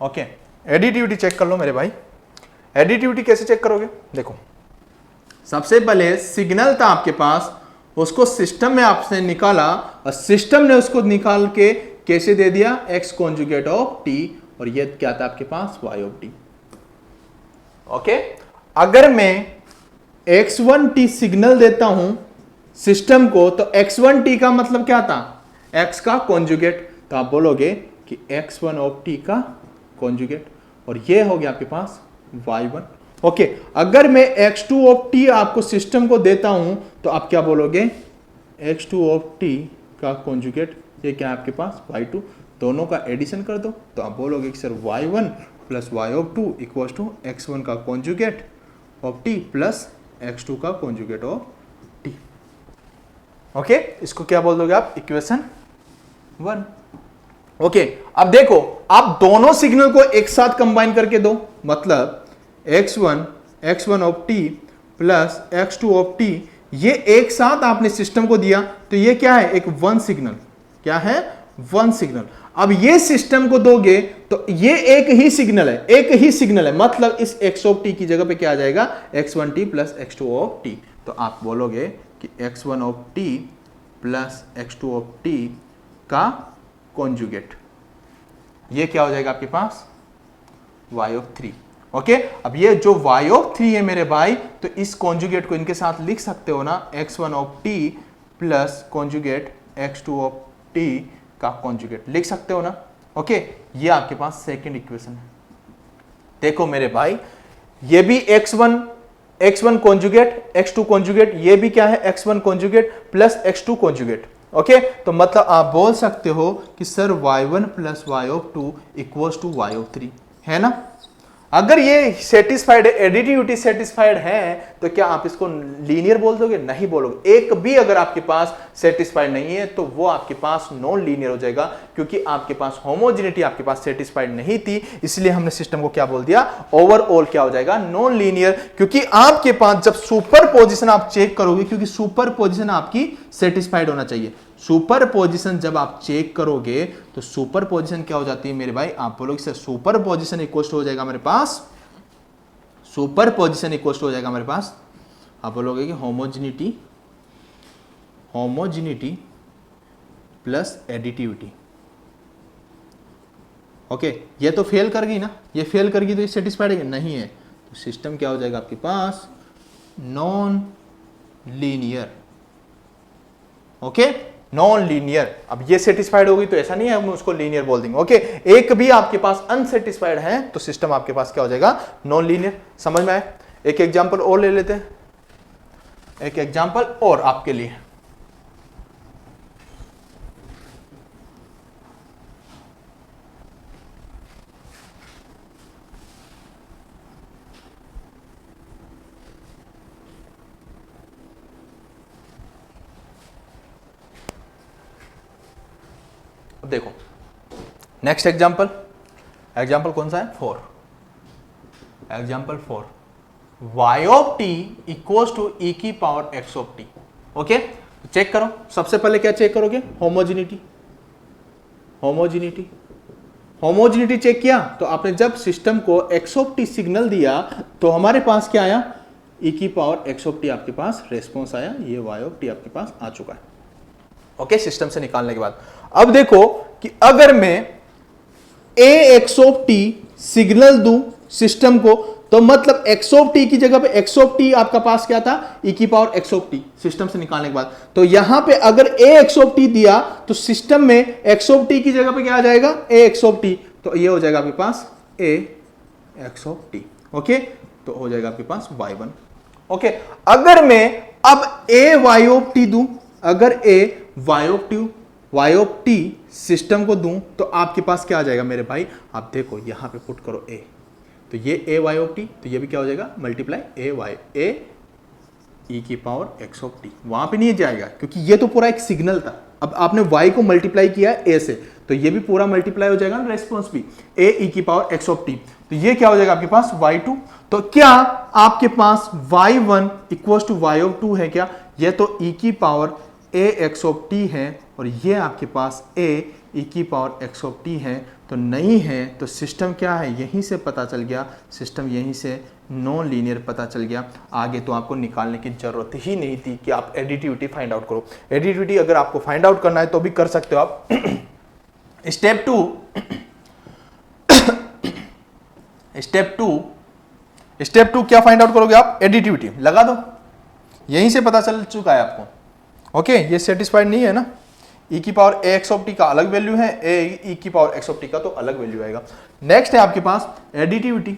ओके, एडिटिविटी चेक कर लो मेरे भाई। एडिटिविटी कैसे चेक करोगे, देखो सबसे पहले सिग्नल था आपके पास, उसको सिस्टम में आपने निकाला और सिस्टम ने उसको निकाल के कैसे दे दिया, एक्स कॉन्जुगेट ऑफ टी, और ये क्या था आपके पास, वाई ऑफ टी। ओके, अगर मैं x1t सिग्नल देता हूं सिस्टम को, तो x1t का मतलब क्या था, x का कॉन्जुगेट, तो आप बोलोगे कि x1 ऑफ t का कॉन्जुगेट, और ये हो गया आपके पास y1। ओके, अगर मैं x2 ऑफ t आपको सिस्टम को देता हूं तो आप क्या बोलोगे, x2 ऑफ t का कॉन्जुगेट, ये क्या है आपके पास, y2, दोनों का एडिशन कर दो तो आप बोलोगे कि sir y1 plus y of 2 equal to x1 का conjugate of t plus x2 का कॉन्जुगेट ऑफ t। ओके, इसको क्या बोल दोगे आप, इक्वेशन 1। ओके, अब देखो आप दोनों सिग्नल को एक साथ कंबाइन करके दो, मतलब x1 of t plus x2 of t, ये एक साथ आपने सिस्टम को दिया तो ये क्या है, एक वन सिग्नल, क्या है, वन सिग्नल। अब ये सिस्टम को दोगे तो ये एक ही सिग्नल है, मतलब इस x ऑफ t की जगह पे क्या आ जाएगा, x1t plus x2 of t, तो आप बोलोगे कि x1 of t plus x2 of t का कॉन्जुगेट, ये क्या हो जाएगा आपके पास, y ऑफ 3। ओके, अब ये जो y ऑफ 3 है मेरे भाई, तो इस कॉन्जुगेट को इनके साथ लिख सकते हो ना, x1 of t plus conjugate x2 of t का कॉन्जुगेट लिख सकते हो ना। ओके, ये आपके पास सेकंड इक्वेशन है। देखो मेरे भाई, ये भी x1 कॉन्जुगेट x2 कॉन्जुगेट, ये भी क्या है, x1 conjugate plus x2 conjugate. Okay, तो मतलब आप बोल सकते हो कि sir y1 plus y of 2 equals to y of 3, है ना। अगर ये सेटिस्फाइड है, एडिटिविटी सेटिस्फाइड है, तो क्या आप इसको लीनियर बोल दोगे, नहीं बोलोगे। एक भी अगर आपके पास सेटिस्फाइड नहीं है तो वो आपके पास नॉन लीनियर हो जाएगा, क्योंकि आपके पास होमोजेनिटी आपके पास सेटिस्फाइड नहीं थी, इसलिए हमने सिस्टम को क्या बोल दिया, ओवरऑल क्या हो जाएगा, नॉन लीनियर। क्योंकि आपके पास जब सुपर पोजिशन आप चेक करोगे, क्योंकि सुपर पोजिशन आपकी सेटिस्फाइड होना चाहिए, सुपर पोजिशन जब आप चेक करोगे तो सुपर पोजिशन क्या हो जाती है मेरे भाई, आप बोलोगे सर सुपर पोजिशन इक्वल हो जाएगा मेरे पास, सुपर पोजिशन इक्वल हो जाएगा मेरे पास, आप बोलोगे कि होमोजेनिटी प्लस एडिटिविटी, ओके ये तो फेल कर गई ना, ये फेल कर गई तो ये सेटिस्फाइड नहीं है, तो सिस्टम क्या हो जाएगा आपके पास, non linear. Okay non linear. अब ये सेटिस्फाइड होगी तो ऐसा नहीं है हम उसको लीनियर बोल देंगे। ओके एक भी आपके पास अनसेटिस्फाइड है तो सिस्टम आपके पास क्या हो जाएगा, नॉन लीनियर। समझ में आए? एक एग्जांपल और ले लेते हैं, एक एग्जांपल और आपके लिए। देखो नेक्स्ट एग्जांपल, एग्जांपल कौन सा है, 4। Example 4, y of t equals to e की power x of t। Okay check करो, सबसे पहले क्या चेक करोगे, होमोजेनिटी। होमोजेनिटी होमोजेनिटी चेक किया तो आपने जब सिस्टम को x ऑफ t सिग्नल दिया तो हमारे पास क्या आया, e की पावर x ऑफ t आपके पास रेस्पॉन्स आया, ये y ऑफ t आपके पास आ चुका है। ओके सिस्टम से निकालने के बाद अब देखो कि अगर मैं ax ऑफ t सिग्नल दूं सिस्टम को, तो मतलब x ऑफ t की जगह पे x ऑफ t आपका पास क्या था, e की power x of t system से निकालने के बाद। तो यहां पे अगर ax ऑफ t दिया तो सिस्टम में x ऑफ t की जगह पे क्या आ जाएगा, ax ऑफ t, तो ये हो जाएगा आपके पास ax ऑफ t। ओके तो हो जाएगा आपके पास y1। ओके अगर मैं अब a y ऑफ t दूं, अगर a y of t system को दूं तो आपके पास क्या आ जाएगा मेरे भाई, आप देखो यहां पे पुट करो a, तो ये a y ऑफ t, तो ये भी क्या हो जाएगा, मल्टीप्लाई a e की पावर x ऑफ t। वहां पे नहीं जाएगा क्योंकि ये तो पूरा एक सिग्नल था, अब आपने y को मल्टीप्लाई किया है a से, तो ये भी पूरा मल्टीप्लाई हो जाएगा ना, रेस्पॉन्स भी a e की पावर x ऑफ t, तो ये क्या हो जाएगा आपके पास y2। तो क्या आपके पास y1 equals to y of 2 है क्या, ये तो e की power a x of t है और ये आपके पास a e की पावर x ऑफ t है, तो नहीं है, तो सिस्टम क्या है, यहीं से पता चल गया, सिस्टम यहीं से नॉन लीनियर पता चल गया। आगे तो आपको निकालने की जरूरत ही नहीं थी कि आप एडिटिविटी फाइंड आउट करो। एडिटिविटी अगर आपको फाइंड आउट करना है तो भी कर सकते हो आप। स्टेप टू क्या फाइंड आउट करोगे आप, एडिटिविटी लगा दो, यहीं से पता चल चुका है आपको। ओके ये सेटिस्फाइड नहीं है ना, e की पावर ax ऑफ t का अलग वैल्यू है, e की पावर x ऑफ t का तो अलग वैल्यू आएगा। नेक्स्ट है आपके पास एडिटिविटी।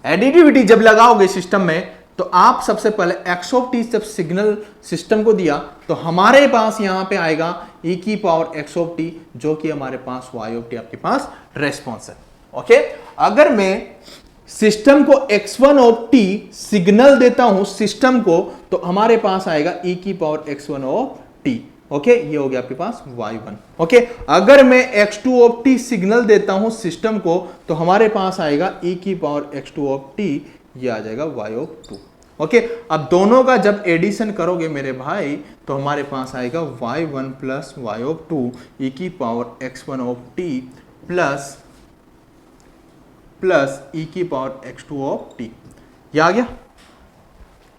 एडिटिविटी जब लगाओगे सिस्टम में तो आप सबसे पहले x ऑफ t जब सिग्नल सिस्टम को दिया तो हमारे पास यहां पे आएगा e की पावर x ऑफ t, जो कि हमारे पास y ऑफ t आपके पास रेस्पॉन्स है। ओके अगर मैं सिस्टम को x1 ऑफ t सिग्नल देता हूं सिस्टम को, तो हमारे पास आएगा e की power x1 of t। Okay ये हो गया आपके पास y1। ओके अगर मैं x2 ऑफ t सिग्नल देता हूं सिस्टम को, तो हमारे पास आएगा e की पावर x2 ऑफ t, ये आ जाएगा y ऑफ 2। ओके अब दोनों का जब एडिशन करोगे मेरे भाई तो हमारे पास आएगा y1 plus y of 2 e की power x1 of t plus e की पावर x2 ऑफ t, ये आ गया।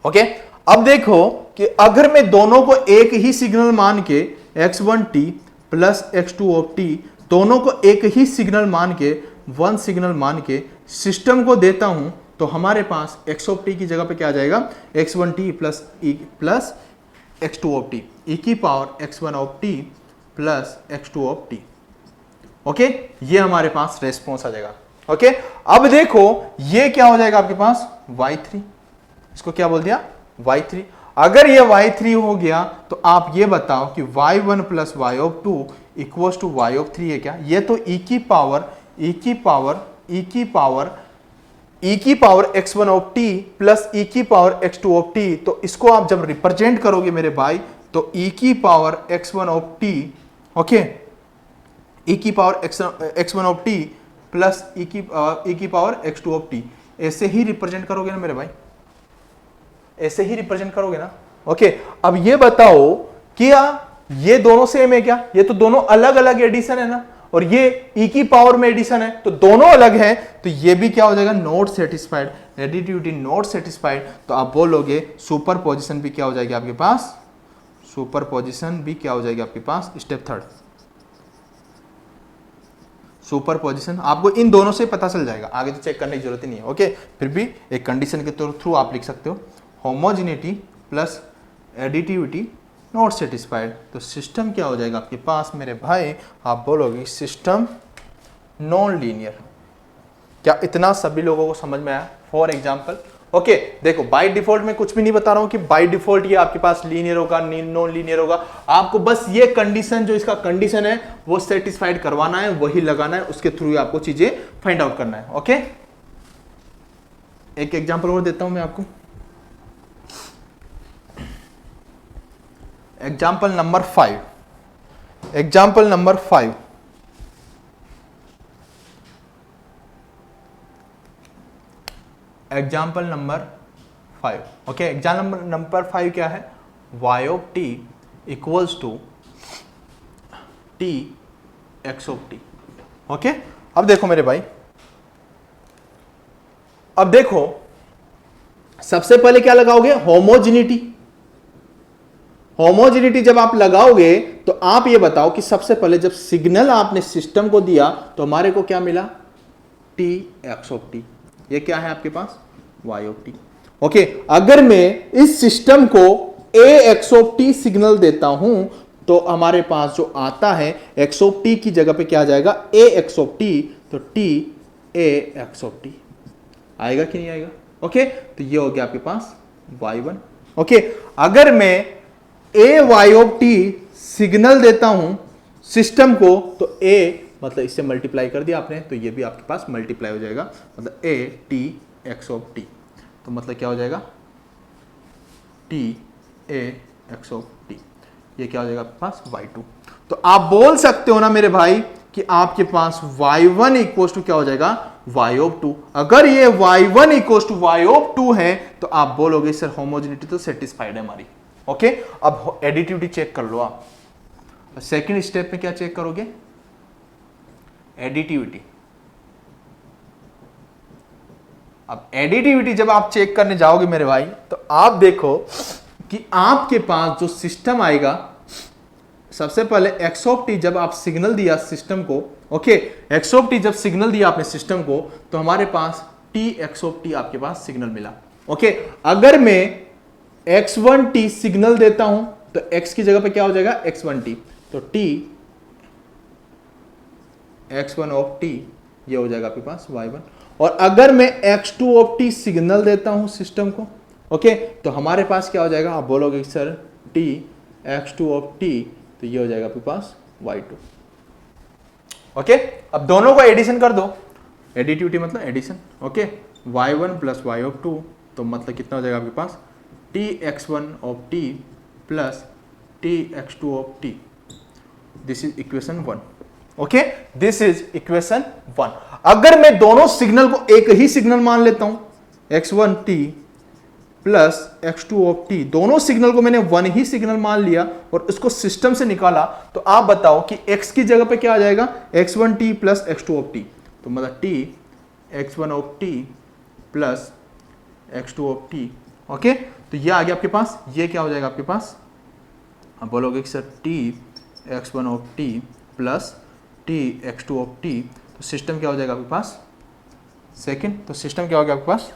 ओके अब देखो कि अगर मैं दोनों को एक ही सिग्नल मान के x1t plus x2 of t, दोनों को एक ही सिग्नल मान के, वन सिग्नल मान के सिस्टम को देता हूं, तो हमारे पास x ऑफ t की जगह पे क्या आ जाएगा, x1t plus x2 of t, e की power x1 of t plus x2 of t। Okay ये हमारे पास रेस्पॉन्स आ जाएगा। ओके अब देखो ये क्या हो जाएगा आपके पास, y3, इसको क्या बोल दिया, y3। अगर ये y3 हो गया तो आप ये बताओ कि y1 plus y of 2 equals to y of 3 है क्या, ये तो e की power x1 of t plus e की पावर x2 ऑफ t, तो इसको आप जब रिप्रेजेंट करोगे मेरे भाई तो e की power x1 of t, okay e की power x1 of t plus e की पावर x2 ऑफ t, ऐसे ही रिप्रेजेंट करोगे ना मेरे भाई, ऐसे ही रिप्रेजेंट करोगे ना। ओके अब ये बताओ क्या ये दोनों सेम है क्या, ये तो दोनों अलग अलग एडिशन है ना, और ये e की पावर में एडिशन है, तो दोनों अलग है, तो ये भी क्या हो जाएगा, not satisfied, additivity not satisfied. तो आप बोलोगे सुपरपोजिशन भी क्या हो जाएगी आपके पास, सुपरपोजिशन भी क्या हो जाएगी आपके पास, स्टेप थर्ड। सुपर पोजिशन, आपको इन दोनों से पता चल जाएगा, आगे तो चेक करने की जरूरत ही नहीं है। ओके, फिर भी एक कंडीशन के थ्रू आप लिख सकते हो, homogeneity plus additivity not satisfied. तो सिस्टम क्या हो जाएगा आपके पास मेरे भाई, आप बोलोगे सिस्टम नॉन लीनियर। क्या इतना सभी लोगों को समझ में आया? फॉर एग्जाम्पल ओके, देखो बाय डिफॉल्ट में कुछ भी नहीं बता रहा हूं कि बाय डिफॉल्ट ये आपके पास लीनियर होगा नॉन लीनियर होगा, आपको बस ये कंडीशन जो इसका कंडीशन है वो सेटिस्फाइड करवाना है, वही लगाना है, उसके थ्रू आपको चीजें फाइंड आउट करना है। ओके, एक एग्जांपल और देता हूं मैं आपको, example number 5, example number 5, example number 5। Okay, example number 5 क्या है, y of t equals to t x of t। Okay, अब देखो मेरे भाई, अब देखो सबसे पहले क्या लगाओगे, होमोजेनिटी। होमोजेनिटी जब आप लगाओगे तो आप ये बताओ कि सबसे पहले जब सिग्नल आपने सिस्टम को दिया तो हमारे को क्या मिला, t x ऑफ t। ये क्या है आपके पास, y ऑफ t। ओके, अगर मैं इस सिस्टम को a x of t signal देता हूं तो हमारे पास जो आता है x ऑफ t की जगह पे क्या आ जाएगा, a x ऑफ t, तो t a x of t आएगा कि नहीं आएगा। ओके, तो ये हो गया आपके पास y1। ओके, अगर मैं a y of t signal देता हूं सिस्टम को तो a मतलब इससे मल्टीप्लाई कर दिया आपने, तो ये भी आपके पास मल्टीप्लाई हो जाएगा, मतलब a t x of t, तो मतलब क्या हो जाएगा, t a x of t, ये क्या हो जाएगा आपके पास y2। तो आप बोल सकते हो ना मेरे भाई कि आपके पास y1 इक्वल टू क्या हो जाएगा, y ऑफ 2। अगर ये y1 equal to y of 2 है तो आप बोलोगे सर होमोजेनिटी तो सेटिस्फाइड है हमारी। ओके, अब एडिटिविटी चेक कर लो आप। सेकंड स्टेप में क्या चेक करोगे, एडिटिविटी। अब एडिटिविटी जब आप चेक करने जाओगे मेरे भाई तो आप देखो कि आपके पास जो सिस्टम आएगा, सबसे पहले x ऑफ t जब आप सिग्नल दिया सिस्टम को, ओके, x ऑफ t जब सिग्नल दिया आपने सिस्टम को तो हमारे पास t x ऑफ t आपके पास सिग्नल मिला। ओके, अगर मैं x1t सिग्नल देता हूं तो x की जगह पे क्या हो जाएगा, x1t, तो t x1 ऑफ t ये हो जाएगा आपके पास y1। और अगर मैं x2 ऑफ t सिग्नल देता हूं सिस्टम को, ओके, तो हमारे पास क्या हो जाएगा, आप बोलोगे sir t x2 of t, तो ये हो जाएगा आपके पास y2। ओके, अब दोनों को एडिशन कर दो, एडिटिविटी मतलब addition. Okay, y1 plus y of 2, तो मतलब कितना हो जाएगा आपके पास, t x1 of t plus t x2 of t। This is equation 1। Okay, this is equation 1। अगर मैं दोनों सिग्नल को एक ही सिग्नल मान लेता हूं, x1t plus x2 of t, दोनों सिग्नल को मैंने 1 ही सिग्नल मान लिया और इसको सिस्टम से निकाला, तो आप बताओ कि x की जगह पे क्या आ जाएगा, x1t plus x2 of t, तो मतलब t x1 of t plus x2 of t। Okay, तो ये आ गया आपके पास, ये क्या हो जाएगा आपके पास, आप बोलोगे कि sir t x1 of t plus t x2 of t, तो सिस्टम क्या हो जाएगा आपके पास, सेकंड, तो सिस्टम क्या हो गया आपके पास,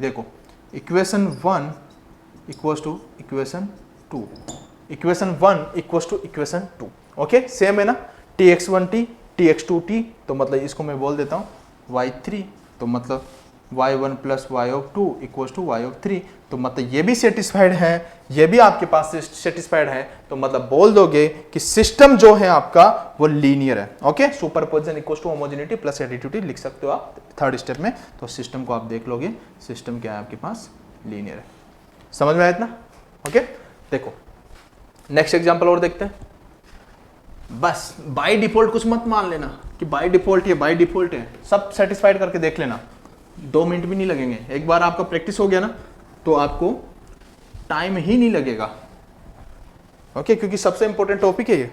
देखो equation 1 equals to equation 2, equation 1 equals to equation 2। Okay, same है ना, tx1t tx2t, तो मतलब इसको मैं बोल देता हूँ y3, तो मतलब y1 plus y of 2 equals to y of 3, तो मतलब ये भी सेटिस्फाइड है, ये भी आपके पास सेटिस्फाइड है, तो मतलब बोल दोगे कि सिस्टम जो है आपका वो लीनियर है। Okay, superposition equals to homogeneity plus additivity लिख सकते हो आप थर्ड स्टेप में, तो सिस्टम को आप देख लोगे, सिस्टम क्या है आपके पास, लीनियर है। समझ में आया इतना? ओके, देखो नेक्स्ट एग्जाम्पल और देखते हैं। बस बाय डिफॉल्ट कुछ मत मान लेना कि बाय डिफॉल्ट ये बाय डिफॉल्ट है, सब सेटिस्फाइड करके देख लेना, 2 मिनट भी नहीं लगेंगे। एक बार आपका प्रैक्टिस हो गया ना तो आपको टाइम ही नहीं लगेगा। ओके, क्योंकि सबसे इंपॉर्टेंट टॉपिक है ये।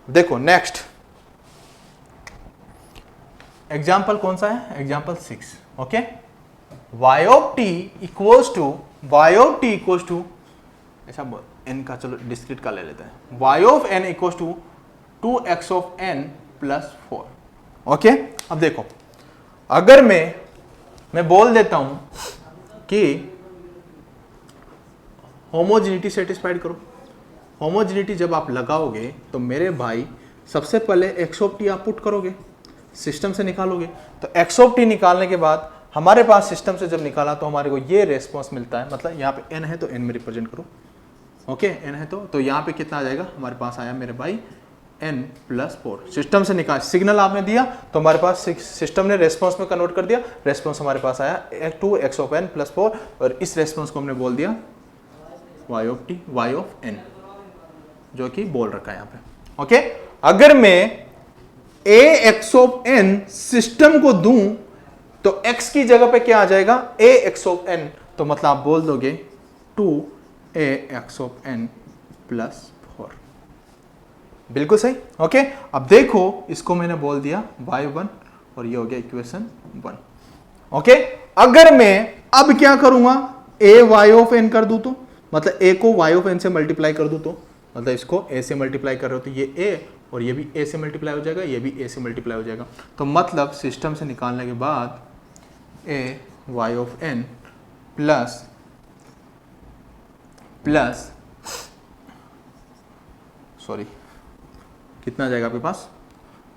देखो नेक्स्ट एग्जाम्पल कौन सा है, example 6। Okay, y of t equals to ऐसा n का चलो डिस्क्रीट का ले लेते हैं, y of n equals to 2x of n plus 4। Okay, अब देखो, अगर मैं बोल देता हूं कि होमोजेनिटी सेटिस्फाइड करो। होमोजेनिटी जब आप लगाओगे तो मेरे भाई सबसे पहले एक्स ऑफ टी आप पुट करोगे, सिस्टम से निकालोगे। तो एक्स ऑफ टी निकालने के बाद हमारे पास सिस्टम से जब निकाला तो हमारे को ये रेस्पॉन्स मिलता है। मतलब यहाँ पे n है तो n में रिप्रेजेंट करो। ओके, n है तो यहाँ पे कितना आ जाएगा, हमारे पास आया मेरे भाई n प्लस 4। सिस्टम से निकाल, सिग्नल आपने दिया तो हमारे पास सिस्टम ने रेस्पॉन्स में कन्वर्ट कर दिया। रेस्पॉन्स हमारे पास आया 2x ऑफ n प्लस 4 और इस रेस्पॉन्स को हमने बोल दिया y of t, y of n, जो कि बोल रखा है यहाँ पे। ओके, अगर मैं ax ऑफ n सिस्टम को दूं तो x की जगह पे क्या आ जाएगा, ax ऑफ n। तो मतलब आप बोल दोगे 2ax ऑफ n प्लस 4। बिल्कुल सही। ओके, अब देखो इसको मैंने बोल दिया y1 और ये हो गया इक्वेशन 1। ओके, अगर मैं अब क्या करूंगा, a y ऑफ n कर दूं तो मतलब a को y ऑफ n से मल्टीप्लाई कर दूं तो मतलब इसको a से मल्टीप्लाई कर रहे हो तो ये a और ये भी a से मल्टीप्लाई हो जाएगा, ये भी a से मल्टीप्लाई हो जाएगा। तो मतलब सिस्टम से निकालने के बाद a y of n plus sorry कितना आ जाएगा आपके पास,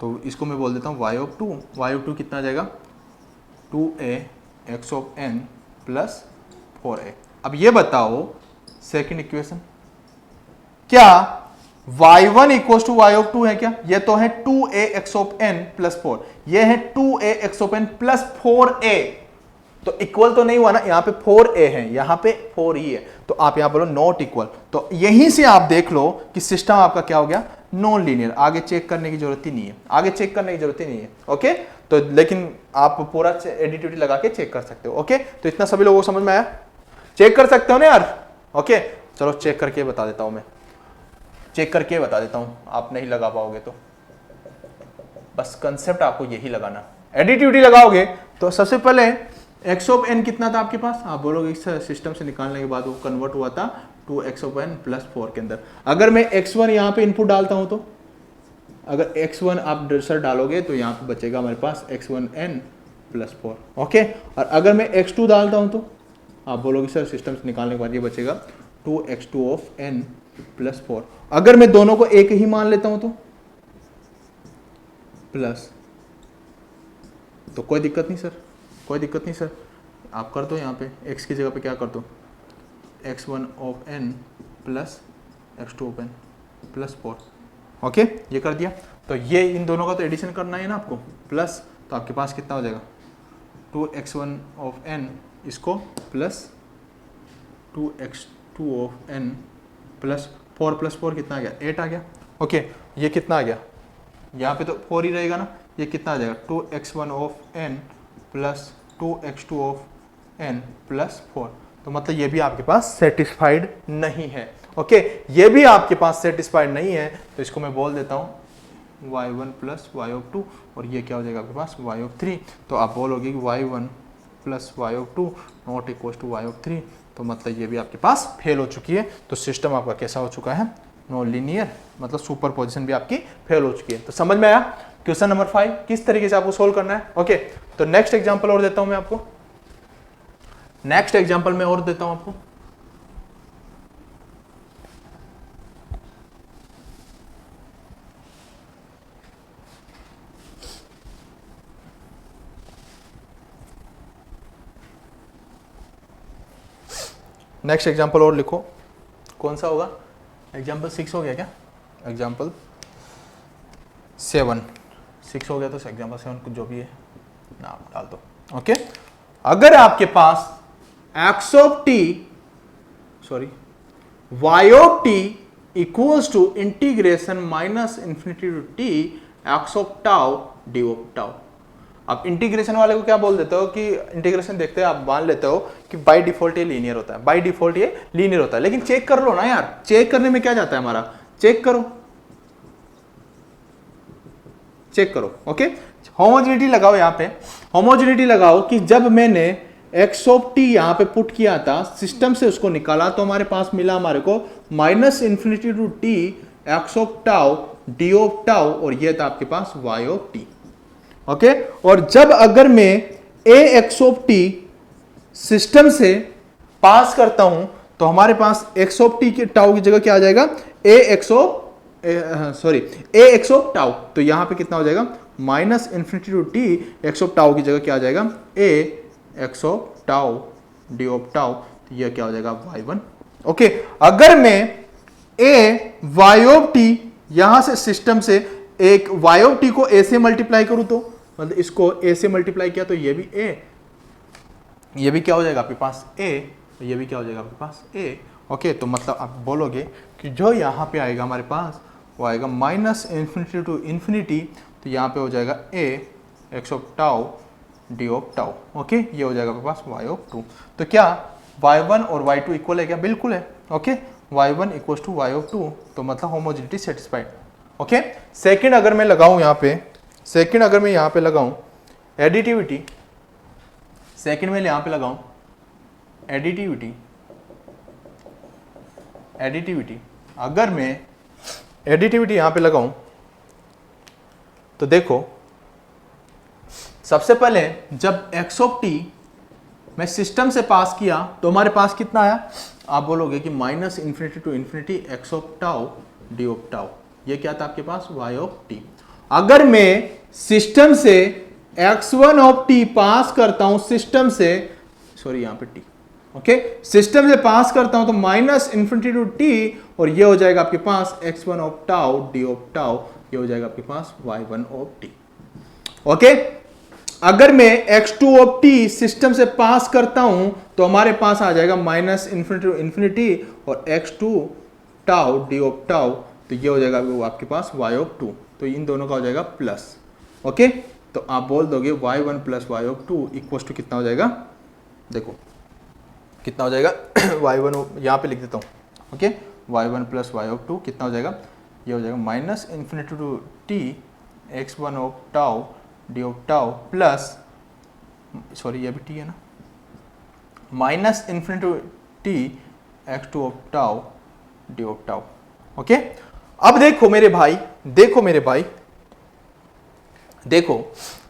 तो इसको मैं बोल देता हूँ y ऑफ 2 कितना आ जाएगा 2a x of n plus 4a। अब ये बताओ सेकंड इक्वेशन, क्या y1 equal to y of 2 है क्या? ये तो है 2ax ऑफ n प्लस 4, ये है 2ax of n plus 4a। तो इक्वल तो नहीं हुआ ना, यहाँ पे 4a है, यहाँ पे 4e है, तो आप यहाँ बोलो नॉट इक्वल। तो यहीं से आप देख लो कि सिस्टम आपका क्या हो गया, नॉन लीनियर। आगे चेक करने की जरूरत ही नहीं है, आगे चेक करने की जरूरत ही नहीं है। ओके, तो लेकिन आप पूरा एडिटिविटी लगा के चेक कर सकते हो। ओके, तो इतना सभी लोगों को समझ में आया? चेक कर सकते हो ना यार? ओके, चलो चेक करके बता देता हूं, मैं चेक करके बता देता हूं, आप नहीं लगा पाओगे तो बस कंसेप्ट आपको यही लगाना। एडिटिविटी लगाओगे तो सबसे पहले x ऑफ n कितना था आपके पास, आप बोलोगे इस सिस्टम से निकालने के बाद वो कन्वर्ट हुआ था 2x ऑफ n प्लस 4 के अंदर। अगर मैं x1 यहाँ पे इनपुट डालता हूं तो अगर x1 आप सर डालोगे तो यहाँ पे बचेगा हमारे पास x1n प्लस 4। ओके, और अगर मैं x2 डालता हूं तो आप बोलोगे सर सिस्टम से निकालने के बाद ये बचेगा 2x2 ऑफ n प्लस 4। अगर मैं दोनों को एक ही मान लेता हूं तो प्लस, तो कोई दिक्कत नहीं सर, कोई दिक्कत नहीं सर, आप कर दो यहाँ पे x की जगह पे क्या कर दो x1 of n plus x2 of n plus 4। Okay, ये कर दिया। तो ये इन दोनों का तो एडिशन करना है ना आपको, प्लस, तो आपके पास कितना हो जाएगा 2x1 ऑफ n, इसको plus 2x2 of n plus 4 plus 4 कितना आ गया 8 आ गया। ओके, ये कितना आ गया, यहाँ पे तो 4 ही रहेगा ना, ये कितना आ जाएगा 2x1 of n plus 2x2 of n plus 4। तो मतलब ये भी आपके पास सेटिस्फाइड नहीं है। ओके, ये भी आपके पास सेटिस्फाइड नहीं है, तो इसको मैं बोल देता हूँ y1 प्लस y ऑफ 2 और ये क्या हो जाएगा आपके पास y ऑफ 3। तो आप बोलोगे कि y1 plus y of 2 not equal to y of 3, तो मतलब ये भी आपके पास फेल हो चुकी है। तो सिस्टम आपका कैसा हो चुका है, नॉन लीनियर, मतलब सुपर पोजिशन भी आपकी फेल हो चुकी है। तो समझ में आया क्वेश्चन नंबर 5 किस तरीके से आपको सोल्व करना है। ओके, तो नेक्स्ट एग्जांपल और देता हूं मैं आपको, नेक्स्ट एग्जांपल में और देता हूं आपको। नेक्स्ट एग्जांपल और लिखो, कौन सा होगा, एग्जांपल 6 हो गया क्या, एग्जांपल 7, 6 हो गया तो एग्जांपल 7 कुछ जो भी है नाम डाल दो। ओके, अगर आपके पास x of t sorry y of t equals to integration minus infinity to t x of tau d of tau. अब इंटीग्रेशन वाले को क्या बोल देते हो कि इंटीग्रेशन देखते हैं आप मान लेते हो कि बाय डिफॉल्ट ये लीनियर होता है, बाय डिफॉल्ट ये लीनियर होता है। लेकिन चेक कर लो ना यार, चेक करने में क्या जाता है हमारा, चेक करो, चेक करो। ओके, होमोजेनिटी लगाओ, यहाँ पे होमोजेनिटी लगाओ कि जब मैंने x ऑफ t यहाँ पे पुट किया था, सिस्टम से उसको निकाला तो हमारे पास मिला हमारे को minus infinity to t x of tau d of tau और ये था आपके पास y ऑफ टी। ओके, और जब अगर मैं a x of t system से पास करता हूं तो हमारे पास एक्स ऑफ टी के टाउ की जगह क्या आ जाएगा, ए एक्स ऑफ टाउ। तो यहां पे कितना हो जाएगा, minus infinity to t x of tau की जगह क्या आ जाएगा, a x of tau d of tau. तो यह क्या हो जाएगा, y1। ओके, अगर मैं ए y ऑफ टी यहां से सिस्टम से एक y ऑफ टी को a से मल्टीप्लाई करूं तो मतलब इसको a से मल्टीप्लाई किया तो ये भी a, ये भी क्या हो जाएगा आपके पास a, ये भी क्या हो जाएगा आपके पास a। ओके, तो मतलब आप बोलोगे कि जो यहां पे आएगा हमारे पास वो आएगा माइनस इन्फिनिटी टू इन्फिनिटी। तो यहाँ पे हो जाएगा a x of tau d of tau. Okay, ये हो जाएगा आपके पास y ऑफ 2। तो क्या y1 और y2 इक्वल है क्या, बिल्कुल है। Okay, y1 equal to y of 2, तो मतलब होमोजेनिटी सेटिस्फाइड। ओके, सेकंड अगर मैं लगाऊं यहाँ पे, सेकंड अगर मैं यहाँ पे लगाऊं एडिटिविटी, सेकंड में यहाँ पे लगाऊं एडिटिविटी, एडिटिविटी अगर मैं एडिटिविटी यहां पे लगाऊं तो देखो सबसे पहले जब x ऑफ टी मैं सिस्टम से पास किया तो हमारे पास कितना आया, आप बोलोगे कि minus infinity to infinity x of tau d of tau. ये क्या था आपके पास, y ऑफ टी। अगर मैं सिस्टम से x1 ऑफ टी पास करता हूं सिस्टम से, सॉरी यहां पे टी, ओके, सिस्टम से पास करता हूं तो माइनस इन्फिनिटी टू टी और ये हो जाएगा आपके पास x1 of tau d of tau, ये हो जाएगा आपके पास y1 ऑफ टी। ओके, अगर मैं x2 ऑफ टी सिस्टम से पास करता हूं तो हमारे पास आ जाएगा माइनस इन्फिनिटी टू इन्फिनिटी और x2 tau d of tau, तो ये हो जाएगा आपके पास y ऑफ 2। तो इन दोनों का हो जाएगा प्लस। ओके, तो आप बोल दोगे y1 plus y of 2 equal to कितना हो जाएगा, देखो कितना हो जाएगा y1 यहाँ पे लिख देता हूँ। Okay, y1 plus y of 2 कितना हो जाएगा, ये हो जाएगा minus infinity to t x1 of tau d of tau plus, sorry ये भी टी है ना, minus infinity to t x2 of tau d of tau. Okay, अब देखो मेरे भाई, देखो मेरे भाई, देखो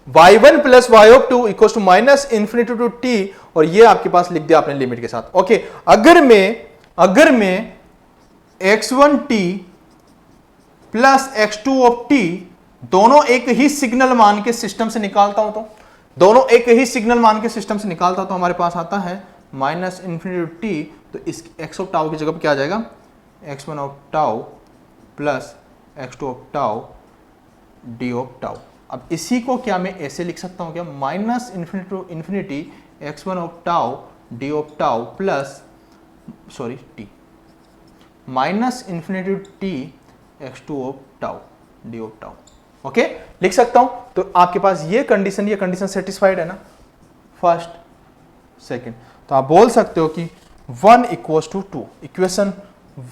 y1 plus y of 2 equal to minus infinity to t और ये आपके पास लिख दिया आपने लिमिट के साथ। ओके, अगर मैं x1 t plus x2 of t दोनों एक ही सिग्नल मान के सिस्टम से निकालता हूं, तो दोनों एक ही सिग्नल मान के सिस्टम से निकालता हूं तो हमारे पास आता है माइनस इन्फिनिटी टू टी। तो इस x ऑफ टाउ की जगह पर क्या आ जाएगा, x1 of tau plus x2 of tau d of tau. अब इसी को क्या मैं ऐसे लिख सकता हूं क्या, minus infinity to infinity x1 of tau d of tau plus, sorry t, minus infinity to t x2 of tau d of tau. Okay, लिख सकता हूं। तो आपके पास ये कंडीशन सेटिस्फाइड है ना, फर्स्ट सेकंड। तो आप बोल सकते हो कि 1 equals to 2, equation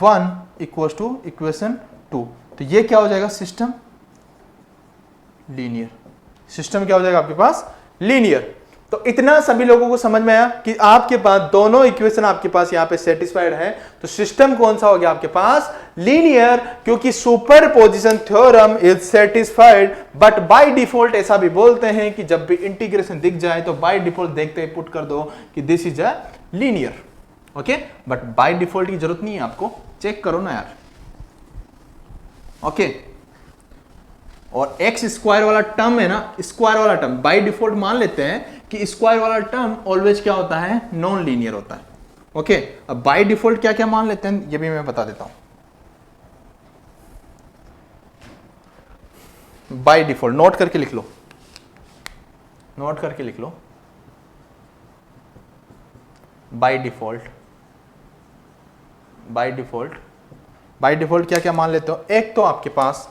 1 equals to equation 2। तो ये क्या हो जाएगा, सिस्टम लीनियर। सिस्टम क्या हो जाएगा आपके पास, लीनियर। तो इतना सभी लोगों को समझ में आया कि आपके पास दोनों इक्वेशन आपके पास यहां पे सेटिस्फाइड है, तो सिस्टम कौन सा हो गया आपके पास, लीनियर, क्योंकि superposition theorem is satisfied. But by default ऐसा भी बोलते हैं कि जब भी इंटीग्रेशन दिख जाए तो बाय डिफॉल्ट देखते ही पुट कर दो कि this is a linear. Okay, but by default की जरूरत नहीं है, आपको चेक करो ना यार। ओके, और एक्स स्क्वायर वाला टर्म है ना, स्क्वायर वाला टर्म बाय डिफॉल्ट मान लेते हैं कि स्क्वायर वाला टर्म ऑलवेज क्या होता है, नॉन लीनियर होता है। ओके, अब बाय डिफॉल्ट क्या क्या मान लेते हैं ये भी मैं बता देता हूं। बाय डिफॉल्ट नोट करके लिख लो, नोट करके लिख लो। By default, by default, by default क्या क्या मान लेते हो, एक तो आपके पास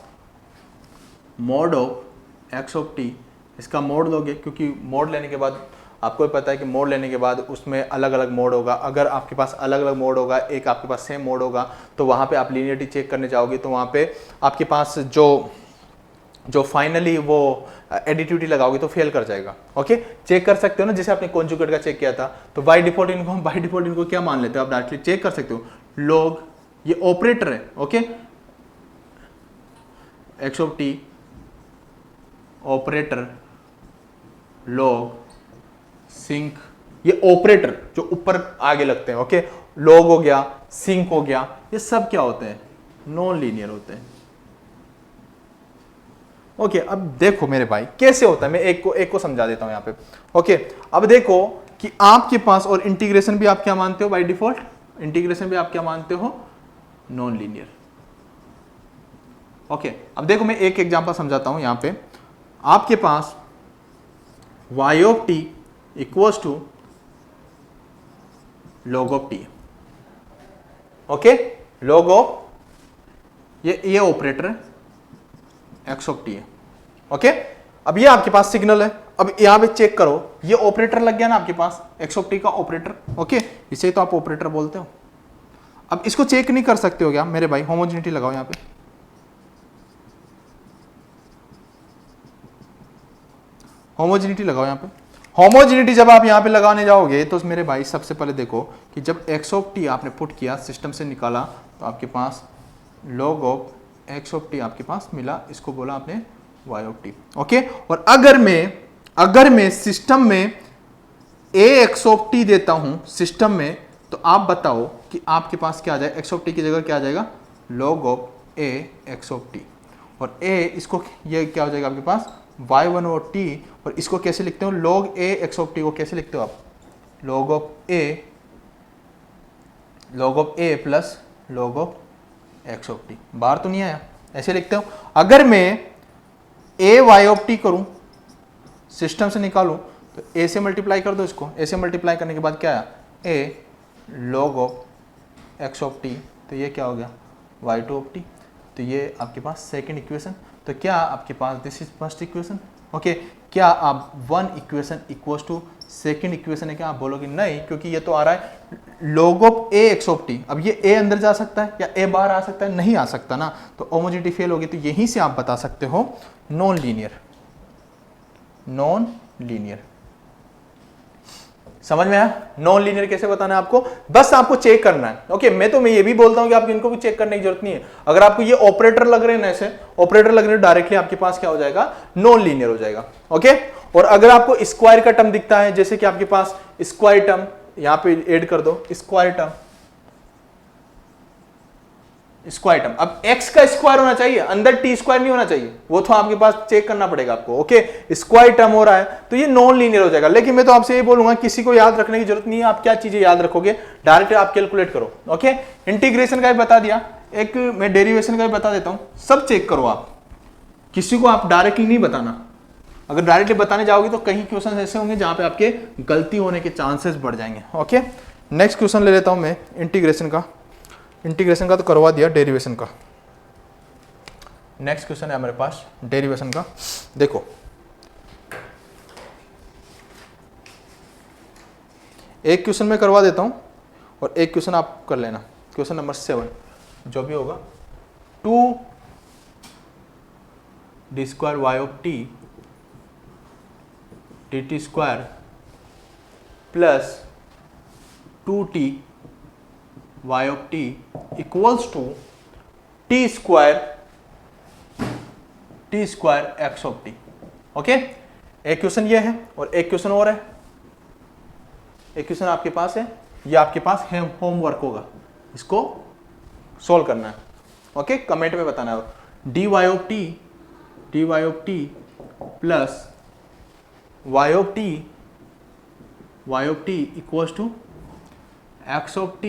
mode of x of t, इसका मोड लोगे क्योंकि मोड लेने के बाद आपको पता है कि मोड लेने के बाद उसमें अलग अलग मोड होगा। अगर आपके पास अलग अलग मोड होगा, एक आपके पास सेम मोड होगा, तो वहाँ पे आप लीनियरिटी चेक करने जाओगे तो वहाँ पे आपके पास जो फाइनली वो एडिटिविटी लगाओगे तो फेल कर जाएगा। ओके, चेक कर सकते हो ना, जैसे आपने कॉन्जुगेट का चेक किया था तो बाय डिफॉल्ट इनको क्या मान लेते हो आप, डायरेक्टली चेक कर सकते हो। लॉग ये ऑपरेटर है। Okay, x of t operator log sink, ये ऑपरेटर जो ऊपर आगे लगते हैं, ओके, लॉग हो गया, सिंक हो गया, ये सब क्या होते हैं, नॉन लीनियर होते हैं। ओके, अब देखो मेरे भाई कैसे होता है, मैं एक को समझा देता हूं यहां पे। ओके, अब देखो कि आपके पास, और इंटीग्रेशन भी आप क्या मानते हो बाय डिफॉल्ट, इंटीग्रेशन भी आप क्या मानते हो, नॉन लीनियर। ओके, अब देखो मैं एक एग्जांपल समझाता हूं यहां पे। आपके पास y of t equals to log of t, okay, log of ये ऑपरेटर है, x ऑफ टी है, ओके। अब ये आपके पास सिग्नल है, अब यहां पे चेक करो, ये ऑपरेटर लग गया ना आपके पास, x ऑफ टी का ऑपरेटर, ओके, इसे तो आप ऑपरेटर बोलते हो। अब इसको चेक नहीं कर सकते हो क्या मेरे भाई, होमोजेनिटी लगाओ यहां पे, होमोजेनिटी लगाओ यहां पे। होमोजेनिटी जब आप यहां पे लगाने जाओगे तो मेरे भाई सबसे पहले देखो कि जब x ऑफ टी आपने पुट किया, सिस्टम से निकाला, तो आपके पास log of x of T आपके पास मिला, इसको बोला आपने y ऑफ टी, ओके। और अगर मैं सिस्टम में ax ऑफ टी देता हूं सिस्टम में, तो आप बताओ कि आपके पास क्या आ जाएगा, x ऑफ टी की जगह क्या आ जाएगा, log of a x of T, और a इसको ये क्या हो जाएगा आपके पास y1 और t, और इसको कैसे लिखते हो, log a x of t को कैसे लिखते हो आप, log of a plus log of x of t, बाहर तो नहीं आया, ऐसे लिखते हो। अगर मैं a y ऑफ t करूं, सिस्टम से निकालूं, तो a से मल्टीप्लाई कर दो इसको, a से मल्टीप्लाई करने के बाद क्या आया, a log of x of t, तो ये क्या हो गया y2 ऑफ t, तो ये आपके पास सेकंड इक्वेशन। तो क्या आपके पास this is first equation, okay. क्या आप one equation equals to second equation है क्या आप बोलोगे, नहीं, क्योंकि ये तो आ रहा है log of a x of t, अब ये a अंदर जा सकता है या a बाहर आ सकता है, नहीं आ सकता ना, तो होमोजेनिटी फेल होगी। तो यहीं से आप बता सकते हो नॉन लीनियर, नॉन लीनियर, समझ में आया, नॉन लीनियर कैसे बताना है आपको, बस आपको चेक करना है, ओके। मैं ये भी बोलता हूं कि आपको इनको भी चेक करने की जरूरत नहीं है। अगर आपको ये ऑपरेटर लग रहे हैं ना, ऐसे ऑपरेटर लग रहे हैं, डायरेक्टली आपके पास क्या हो जाएगा, नॉन लीनियर हो जाएगा, ओके। और अगर आपको स्क्वायर का टर्म दिखता है, जैसे कि आपके पास स्क्वायर टर्म यहां पे ऐड कर दो, स्क्वायर टर्म, स्क्वायर टर्म, अब x का स्क्वायर होना चाहिए, अंदर t स्क्वायर नहीं होना चाहिए, वो तो आपके पास चेक करना पड़ेगा आपको, ओके। स्क्वायर टर्म हो रहा है तो ये नॉन लीनियर हो जाएगा। लेकिन मैं तो आपसे ये बोलूंगा, किसी को याद रखने की जरूरत नहीं है, आप क्या चीजें याद रखोगे, डायरेक्ट आप कैलकुलेट करो, ओके। इंटीग्रेशन का भी बता दिया, एक मैं डेरिवेशन का भी बता देता हूं, सब चेक करो आप, किसी को आप डायरेक्टली नहीं बताना। अगर डायरेक्टली बताने जाओगे तो कहीं क्वेश्चन ऐसे होंगे जहां पे आपके गलती होने के चांसेस बढ़ जाएंगे, ओके। नेक्स्ट क्वेश्चन ले लेता हूं मैं इंटीग्रेशन का, इंटीग्रेशन का तो करवा दिया, डेरिवेशन का नेक्स्ट क्वेश्चन है हमारे पास, डेरिवेशन का। देखो एक क्वेश्चन मैं करवा देता हूं और एक क्वेश्चन आप कर लेना, क्वेश्चन नंबर 7 जो भी होगा, 2 d square y of t d t square plus 2t y of t equals to t square x of t, okay. एक क्वेश्चन ये है और एक क्वेश्चन और है, एक क्वेश्चन आपके पास है, ये आपके पास होमवर्क होगा, इसको सॉल्व करना है, ओके। कमेंट में बताना है, dy of t plus y of t equals to x of t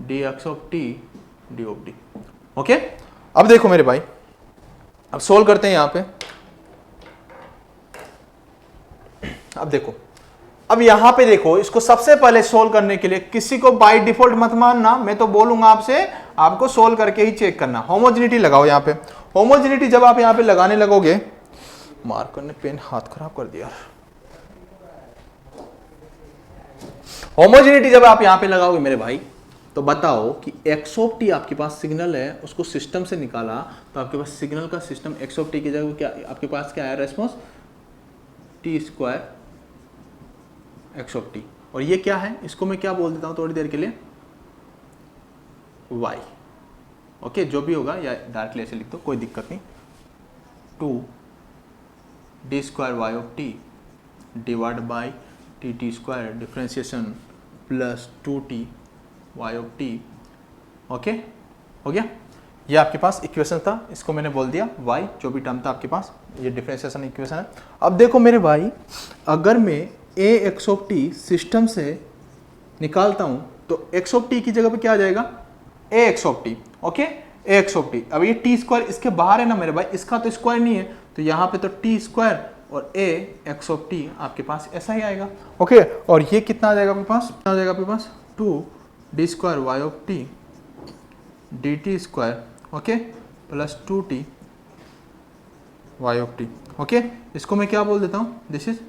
dx of t d of t, okay. अब देखो मेरे भाई, अब सोल्व करते हैं यहां पे। अब देखो, अब यहां पे देखो, इसको सबसे पहले सोल्व करने के लिए किसी को बाय डिफॉल्ट मत मानना, मैं तो बोलूंगा आपसे, आपको सोल्व करके ही चेक करना। होमोजेनिटी लगाओ यहां पे, होमोजेनिटी जब आप यहां पे लगाने लगोगे, मार्कर ने पेन हाथ खराब कर दिया। होमोजेनिटी जब आप यहां पे लगाओगे मेरे भाई, तो बताओ कि x ऑफ t आपके पास सिग्नल है, उसको सिस्टम से निकाला, तो आपके पास सिग्नल का सिस्टम x ऑफ t की जगह क्या आपके पास क्या है response, t square x of t, और ये क्या है, इसको मैं क्या बोल देता हूं थोड़ी देर के लिए, y, ओके, जो भी होगा, या डायरेक्टली ऐसे लिख दो, कोई दिक्कत नहीं। 2d² y of t divide by tt² differentiation plus 2t y of t। Okay, हो गया। ये आपके पास इक्वेशन था, इसको मैंने बोल दिया y, जो भी टर्म था आपके पास, ये डिफ्रेंशिएशन इक्वेशन है। अब देखो मेरे भाई, अगर मैं ax ऑफ t सिस्टम से निकालता हूं तो x ऑफ t की जगह पे क्या आ जाएगा, ax of t। Okay, ax of t। अब ये t² इसके बाहर है ना मेरे भाई, इसका तो स्क्वायर नहीं है, तो यहाँ पे तो t² और ax ऑफ t आपके पास ऐसा ही आएगा। ओके, और ये कितना आ जाएगा आपके पास, कितना आ जाएगा आपके पास, 2d² y of t dt², okay, plus 2t y of t। Okay, इसको मैं क्या बोल देता हूँ, दिस इज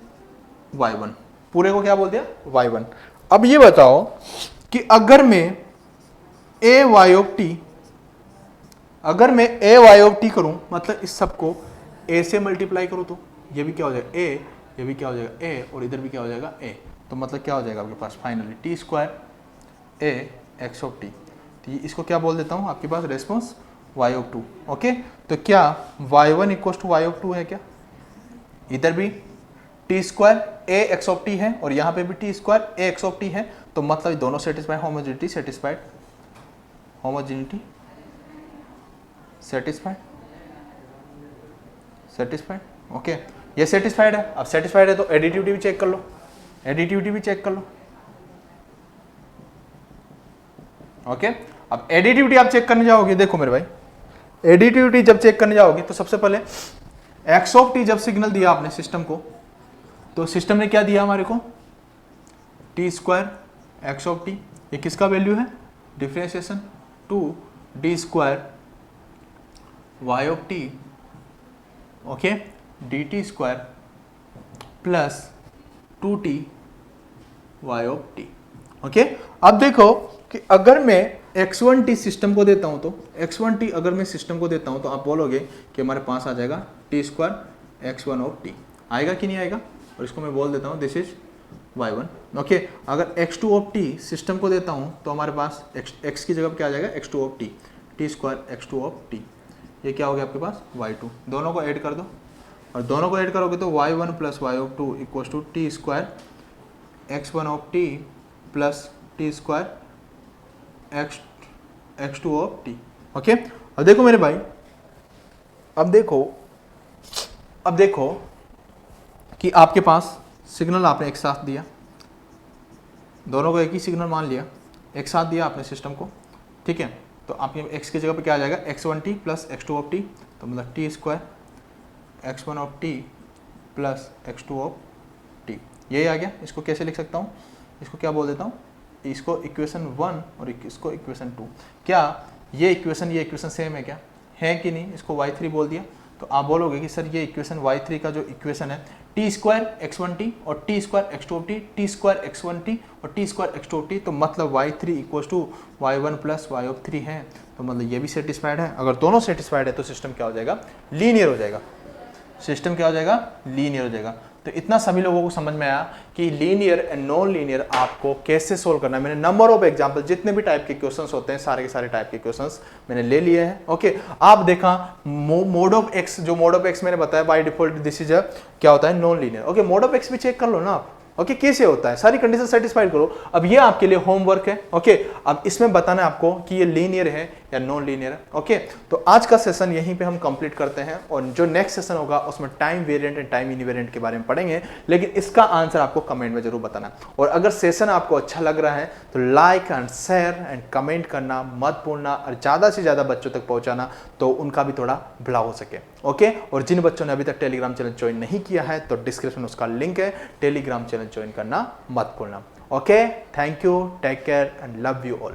y1, पूरे को क्या बोल दिया, y1। अब ये बताओ कि अगर मैं a y ऑफ t, अगर मैं a y ऑफ t करूं, मतलब इस सबको a से मल्टीप्लाई करूं, तो ये भी क्या हो जाएगा a, ये भी क्या हो जाएगा a, और इधर भी क्या हो जाएगा a, तो मतलब क्या हो जाएगा आपके पास finally t² a x of t। तो इसको क्या बोल देता हूं, आपके पास रेस्पॉन्स y ऑफ 2। ओके, तो क्या y1 equal to y of 2 है क्या, इधर भी t² a x of t है और यहाँ पे भी t² a x of t है, तो मतलब दोनों satisfied, homogeneity satisfied, homogeneity satisfied, satisfied. Okay, ये सेटिस्फाइड है। अब सेटिस्फाइड है तो एडिटिविटी भी चेक कर लो, एडिटिविटी भी चेक कर लो। ओके, अब एडिटिविटी आप चेक करने जाओगे, देखो मेरे भाई, एडिटिविटी जब चेक करने जाओगे तो सबसे पहले x ऑफ t जब सिग्नल दिया आपने सिस्टम को, तो सिस्टम ने क्या दिया हमारे को, t² x ऑफ t। ये किसका वैल्यू है, differentiation 2d² y of t, okay, dt² plus 2t y of t। Okay, अब देखो कि अगर मैं x1t सिस्टम को देता हूं, तो x1t अगर मैं सिस्टम को देता हूं, तो आप बोलोगे कि हमारे पास आ जाएगा t² x1 ऑफ t, आएगा कि नहीं आएगा, और इसको मैं बोल देता हूं दिस इज y1। ओके, अगर x2 ऑफ t सिस्टम को देता हूं, तो हमारे पास x की जगह क्या आ जाएगा, x2 of t, t² x2 of t, ये क्या हो गया आपके पास y2। दोनों को ऐड कर दो, और दोनों को ऐड करोगे तो y1 plus y of 2 equals to t² x1 of t plus t² x2 of t। Okay, अब देखो मेरे भाई, अब देखो कि आपके पास सिग्नल आपने एक साथ दिया, दोनों को एक ही सिग्नल मान लिया, एक साथ दिया आपने सिस्टम को, ठीक है, तो आपके x की जगह पे क्या आ जाएगा, x1t plus x2 of t, तो मतलब t² x1 of t plus x2 of t, यही आ गया। इसको कैसे लिख सकता हूँ, इसको क्या बोल देता हूँ, इसको इक्वेशन 1 और इसको इक्वेशन 2। क्या ये इक्वेशन सेम है क्या, है कि नहीं, इसको y3 बोल दिया, तो आप बोलोगे कि सर ये इक्वेशन y3 का जो इक्वेशन है t² x1t और t² x2t, t² x1t और t² x2t, तो मतलब y3 equals to y1 plus y of 3 है, तो मतलब ये भी सेटिस्फाइड है। अगर दोनों सेटिस्फाइड है तो सिस्टम क्या हो जाएगा, लीनियर हो जाएगा, सिस्टम क्या हो जाएगा, लीनियर हो जाएगा। तो इतना सभी लोगों को समझ में आया कि लीनियर एंड नॉन लीनियर आपको कैसे सोल्व करना है। मैंने नंबर ऑफ एग्जांपल, जितने भी टाइप के क्वेश्चंस होते हैं सारे के सारे टाइप के क्वेश्चंस मैंने ले लिए हैं। ओके, आप देखा मोड ऑफ एक्स, जो मोड ऑफ एक्स मैंने बताया बाय डिफॉल्ट दिस इज क्या होता है, non linear. Okay, mode of x भी चेक कर लो ना आप, ओके, कैसे होता है, सारी कंडीशन सेटिस्फाइड करो। अब ये आपके लिए होमवर्क है। ओके, अब इसमें बताना है आपको कि ये लीनियर है या नॉन लीनियर है। ओके, तो आज का सेशन यहीं पे हम कंप्लीट करते हैं, और जो नेक्स्ट सेशन होगा उसमें time variant and time invariant के बारे में पढ़ेंगे, लेकिन इसका आंसर आपको कमेंट में जरूर बताना। और अगर सेशन आपको अच्छा लग रहा है तो like and share and comment करना मत भूलना, और ज़्यादा से ज़्यादा बच्चों तक पहुँचाना, तो उनका भी थोड़ा भला हो सके। ओके, और जिन बच्चों ने अभी तक टेलीग्राम चैनल ज्वाइन नहीं किया है तो डिस्क्रिप्शन में उसका लिंक है, टेलीग्राम चैनल ज्वाइन करना मत भूलना। Okay, thank you, take care and love you all.